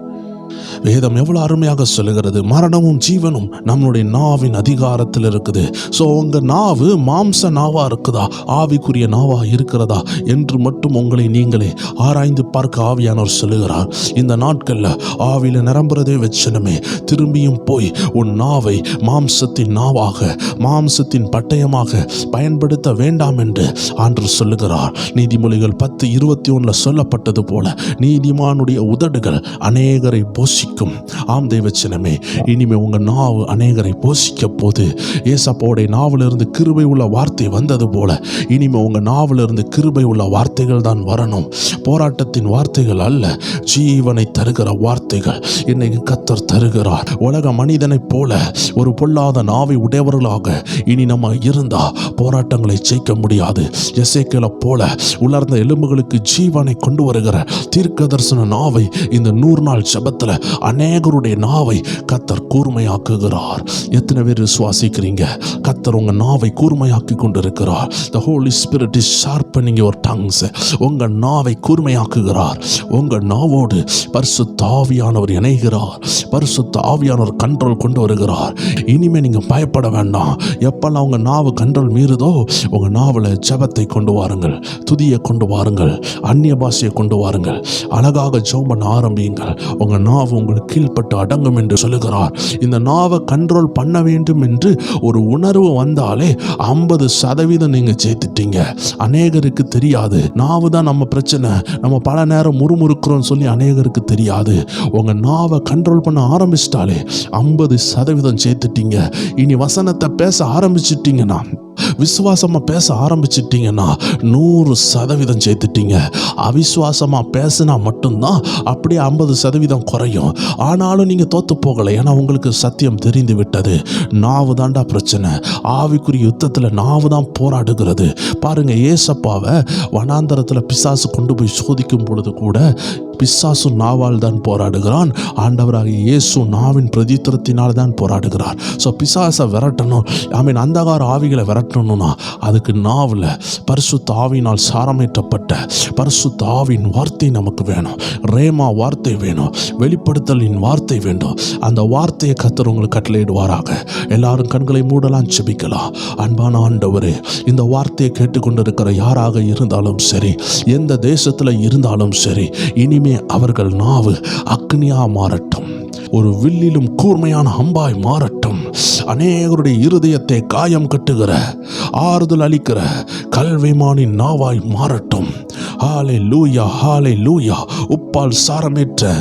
S1: வேதம் எவ்வளவு அருமையாக சொல்லுகிறது, மரணமும் ஜீவனும் நம்மளுடைய நாவின் அதிகாரத்தில் இருக்குது. ஸோ உங்க நாவு மாம்ச நாவா இருக்குதா, ஆவிக்குரிய நாவா இருக்கிறதா என்று மட்டும் உங்களை நீங்களே ஆராய்ந்து பார்க்க ஆவியானவர் சொல்லுகிறார். இந்த நாட்கள்ல ஆவியில நிரம்புறதே வச்சனமே, திரும்பியும் போய் உன் நாவை மாம்சத்தின் நாவாக, மாம்சத்தின் பட்டயமாக பயன்படுத்த வேண்டாம் என்று ஆண்டவர் சொல்லுகிறார். நீதிமொழிகள் 10:21 சொல்லப்பட்டது போல, நீதிமானுடைய உதடுகள் அநேகரை போஷிக்கும். ஆம் தேவச்சனமே, இனிமே உங்க நாவு அநேகரை போஷிக்க போது. ஏசப்பாவுடைய நாவிலிருந்து கிருபை உள்ள வார்த்தை வந்தது போல இனிமே உங்க நாவிலிருந்து கிருபை உள்ள வார்த்தைகள் தான் வரணும். போராட்டத்தின் வார்த்தைகள் அல்ல, ஜீவனை தருகிற வார்த்தைகள் இன்னைக்கு கர்த்தர் தருகிறார். உலக மனிதனைப் போல ஒரு பொல்லாத நாவை உடையவர்களாக இனி நம்ம இருந்தா போராட்டங்களை ஜெயிக்க முடியாது. எசேக்கியேலை போல உலர்ந்த எலும்புகளுக்கு ஜீவனை கொண்டு வருகிற தீர்க்க தரிசன நாவை இந்த 100 நாள் ஜெபத்துல அநேகருடைய நாவை கர்த்தர் கூர்மையாக்குகிறார். எத்தனை பேர் விசுவாசிக்கிறீங்க? கர்த்தர் உங்க நாவை கூர்மையாக்கி கொண்டிருக்கிறார். The Holy Spirit is sharpening your tongues. உங்க நாவை கூர்மையாக்குகிறார். உங்க நாவோடு பரிசுத்த ஆவியானவர் இணைகிறார். பரிசுத்த ஆவியானவர் கண்ட்ரோல் கொண்டு வருகிறார். இனிமே நீங்க பயப்பட வேண்டாம். எப்பெல்லாம் உங்க நாவு கண்ட்ரோல் மீறுதோ உங்க நாவல ஜெபத்தை கொண்டு வாருங்கள், துதியை கொண்டு வாருங்கள், அந்நிய பாஷையை கொண்டு வாருங்கள், அழகாக ஜெபம் பண்ண ஆரம்பியுங்கள். உங்க நாவு உங்களுக்கு கீழ்ப்பட்டு அடங்கும் என்று சொல்லுகிறார். இந்த நாவை கண்ட்ரோல் பண்ண வேண்டும் என்று ஒரு உணர்வு வந்தாலே 50% நீங்க ஜெயித்துட்டீங்க. அநேகருக்கு தெரியாது, நாவு தான் நம்ம பிரச்சனை, நம்ம பல நேரம் முறுமுறுக்கிறோம் சொல்லி அநேகருக்கு தெரியாது. உங்க நாவை கண்ட்ரோல் பண்ண ஆரம்பிச்சிட்டாலே 50% ஜெயித்துட்டீங்க. இனி வசனத்தை பேச ஆரம்பிச்சிட்டீங்கன்னா, விசுவாசமா பேச ஆரம்பிச்சிட்டீங்கன்னா 100% ஜெயித்துட்டீங்க. அவிசுவாசமா பேசினா மட்டும்தான் அப்படியே 50% குறையும். ஆனாலும் நீங்க தோத்து போகலை, ஏன்னா உங்களுக்கு சத்தியம் தெரிந்து விட்டது. நாவு தாண்டா பிரச்சனை. ஆவிக்குரிய யுத்தத்துல நாவு தான் போராடுகிறது. பாருங்க, ஏசப்பாவை வனாந்தரத்துல பிசாசு கொண்டு போய் சோதிக்கும் பொழுது கூட பிசாசு நாவால் தான் போராடுகிறான். ஆண்டவராகிய இயேசு நாவின் பிரதித்திரத்தினால் தான் போராடுகிறார். ஸோ பிசாசை விரட்டணும், அந்தகார ஆவிகளை விரட்டணும்னா அதுக்கு நாவில் பரிசுத்த ஆவியினால் சாரமேற்றப்பட்ட பரிசுத்த ஆவியின் வார்த்தை நமக்கு வேணும். ரேமா வார்த்தை வேணும், வெளிப்படுத்தலின் வார்த்தை வேண்டும். அந்த வார்த்தையை கர்த்தர் உங்களுக்கு கட்டளையிடுவாராக. எல்லாரும் கண்களை மூடலாம், ஜெபிக்கலாம். அன்பான ஆண்டவரே, இந்த வார்த்தையை கேட்டுக்கொண்டிருக்கிற யாராக இருந்தாலும் சரி, எந்த தேசத்தில் இருந்தாலும் சரி, இனிமே அவர்கள் நாவு அக்னியா மாறட்டும். ஒரு வில்லிலும் கூர்மையான அம்பாய் மாறட்டும். அநேகருடைய இருதயத்தை காயம் கட்டுகிற, ஆறுதல் அளிக்கிற கல்விமானின் நாவாய் மாறட்டும். ஹalleluya, ஹalleluya. உப்பால் சாரமேற்ற,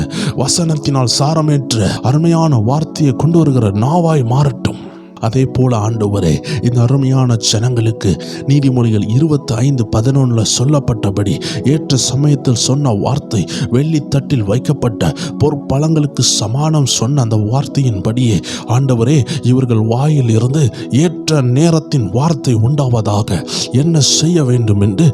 S1: வசனத்தினால் சாரமேற்ற அருமையான வார்த்தையை கொண்டு வருகிற நாவாய் மாறட்டும். அதே போல ஆண்டவரே, இந்த அருமையான ஜனங்களுக்கு நீதிமொழிகள் 25:11 சொல்லப்பட்டபடி ஏற்ற சமயத்தில் சொன்ன வார்த்தை வெள்ளித்தட்டில் வைக்கப்பட்ட பொற்பழங்களுக்கு சமானம் சொன்ன அந்த வார்த்தையின்படியே ஆண்டவரே, இவர்கள் வாயில் இருந்து ஏற்ற நேரத்தின் வார்த்தை உண்டாவதாக. என்ன செய்ய வேண்டும் என்று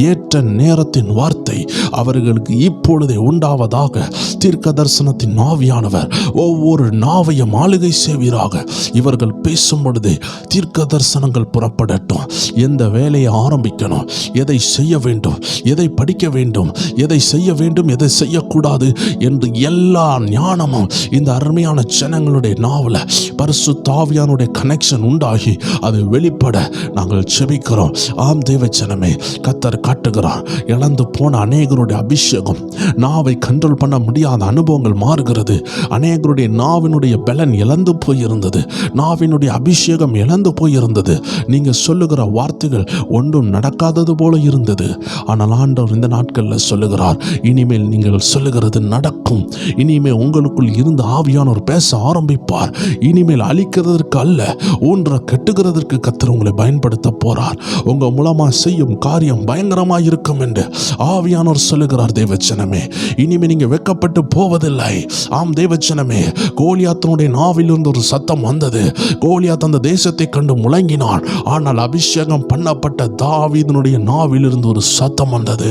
S1: ஏற்ற நேரத்தின் வார்த்தை அவர்களுக்கு இப்பொழுதே உண்டாவதாக. தீர்க்க தரிசனத்தின் ஆவியானவர் ஒவ்வொரு நாவையும் ஆளுகை செய்வீராக. இவர்கள் பேசும் பொழுது தீர்க்க தரிசனங்கள் புறப்படட்டும். எந்த வேலையை ஆரம்பிக்கணும், எதை செய்ய வேண்டும், எதை படிக்க வேண்டும், எதை செய்ய வேண்டும், எதை செய்யக்கூடாது என்று எல்லா ஞானமும் இந்த அருமையான ஜனங்களுடைய நாவல பரிசுத்த ஆவியானுடைய கனெக்ஷன் உண்டாகி அது வெளிப்பட நாங்கள் செபிக்கிறோம். ஆம் தேவஜனமே, கர்த்தர் காட்டுகிறார். இழந்து போன அநேகருடைய அபிஷேகம், நாவை கண்ட்ரோல் பண்ண முடியாத அனுபவங்கள் மாறுகிறது. அநேகருடைய நாவினுடைய பலன் இழந்து போயிருந்தது, நாவினுடைய அபிஷேகம் இழந்து போயிருந்தது. நீங்க சொல்லுகிற வார்த்தைகள் ஒன்றும் நடக்காதது போல இருந்தது. ஆனால் ஆண்டவர் இந்த நாட்களில் சொல்லுகிறார், இனிமேல் நீங்கள் சொல்லுகிறது நடக்கும். இனிமேல் உங்களுக்குள் இருந்து ஆவியானவர் பேச ஆரம்பிப்பார். இனிமேல் அழிக்கிறதற்கு அல்ல, ஊன்ற கட்டுகிறதற்கு கர்த்தர் உங்களை பயன்படுத்த போறார். உங்க மூலமா செய்யும் காரியம் பயங்கரமாய் இருக்கும் என்று ஆவியானவர் சொல்லுகிறார். தேவச்சனமே, இனிமேல் நீங்க வெட்கப்பட்டு போவதில்லை. ஆம் தேவச்சனமே, கோலியாத்தினுடைய நாவிலிருந்து ஒரு சத்தம் வந்தது. கோலியாத் அந்த தேசத்தை கண்டு முழங்கினான். ஆனால் அபிஷேகம் பண்ணப்பட்ட தாவீதினுடைய நாவிலிருந்து ஒரு சத்தம் வந்தது.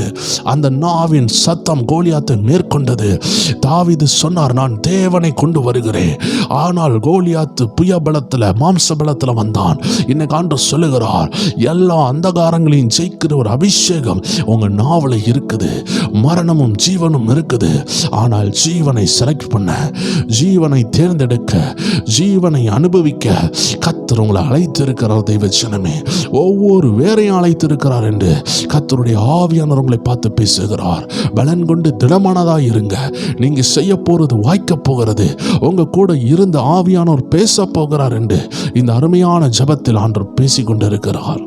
S1: அந்த நாவின் சத்தம் கோலியாத்தை மேற்கொண்டது. தாவீது சொன்னார், நான் தேவனை கொண்டு வருகிறேன். ஆனால் கோலியாத்து புய பலத்துல, மாம்ச பலத்துல வந்தான். இன்னைக்கு ஆண்டவர் சொல்லுகிறார், எல்லா அந்தகாரங்களையும் ஜெயிக்கிற ஒரு அபிஷேகம் உங்க நாவல இருக்குது. மரணமும் ஜீவனும் இருக்குது. ஆனால் ஜீவனை செலக்ட் பண்ண, ஜீவனை தேர்ந்தெடுக்க, ஜீவனை அனுபவிக்க கர்த்தர் உங்களை அழைத்திருக்கிறார். தேவஜனமே, ஒவ்வொரு வேறையும் அழைத்திருக்கிறார் என்று கர்த்தருடைய ஆவியானவர் உங்களை பார்த்து பேசுகிறார். பலன் கொண்டு திடமானதாக இருங்க. நீங்க செய்ய போறது வாய்க்க போகிறது. உங்க கூட இருந்து ஆவியானவர் பேச போகிறார் என்று இந்த அருமையான ஜெபத்தில் ஆண்டவர் பேசிக் கொண்டிருக்கிறார்.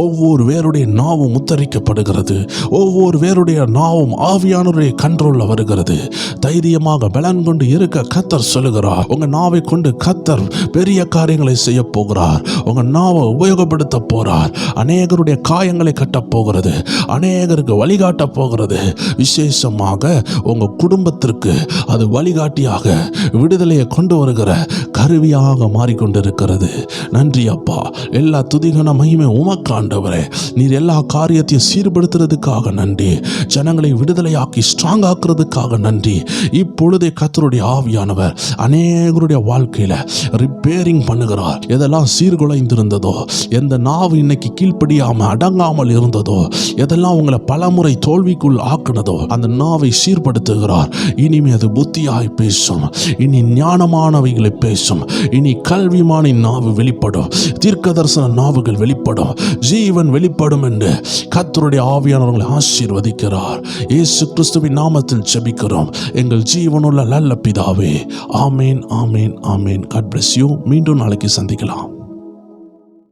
S1: ஒவ்வொரு வேருடைய நாவும் உத்தரிக்கப்படுகிறது. ஒவ்வொரு வேருடைய நாவும் ஆவியானவருடைய கண்ட்ரோல்ல வருகிறது. தைரியமாக பலன் கொண்டு இருக்க கர்த்தர் சொல்லுகிறார். உங்க நாவை கொண்டு கர்த்தர் பெரிய காரியங்களை செய்ய போகிறார். உங்க நாவை உபயோகப்படுத்த போறார். அநேகருடைய காயங்களை கட்ட போகிறது. அநேகருக்கு வழிகாட்ட போகிறது. விசேஷமாக உங்க குடும்பத்திற்கு அது வழிகாட்டியாக, விடுதலையை கொண்டு வருகிற கருவியாக மாறிக்கொண்டிருக்கிறது. நன்றி அப்பா. எல்லா துதிகன மகிமை உமக்கு ஆண்டவரே. நீர் எல்லா காரியத்தையும் சீர்படுத்துறதுக்காக நன்றி. ஜனங்களை விடுதலையாக்கி ஸ்ட்ராங் ஆக்குறதுக்காக நன்றி. இப்பொழுதே கர்த்தருடைய ஆவியானவர் அநேகருடைய வாழ்க்கையில ரிப்பேரிங் பண்ணுகிறார். எதெல்லாம் சீர்குலைந்திருந்ததோ, எந்த நாவு இன்னைக்கு கீழ்ப்படியாம அடங்காமல் இருந்ததோ, எதெல்லாம் உங்களை பலமுறை தோல்விக்குள் ஆக்குனதோ, அந்த நாவை சீர்படுத்துகிறார். இனிமே அது புத்தியாய் பேசும். இனி ஞானமானவைகளை பேசும். இனி கல்விமானின் நாவு வெளிப்படும். தீர்க்க தரிசன நாவுகள் வெளிப்படும். ஜீவன் வெளிப்படும் என்று கர்த்தருடைய ஆவியானவர்களை ஆசீர்வதிக்கிறார். இயேசு கிறிஸ்துவின் நாமத்தில் ஜெபிக்கிறோம் எங்கள் ஜீவனுள்ள நல்ல பிதாவே. ஆமேன், ஆமேன், ஆமேன். God bless you. மீண்டும் நாளைக்கு சந்திக்கலாம்.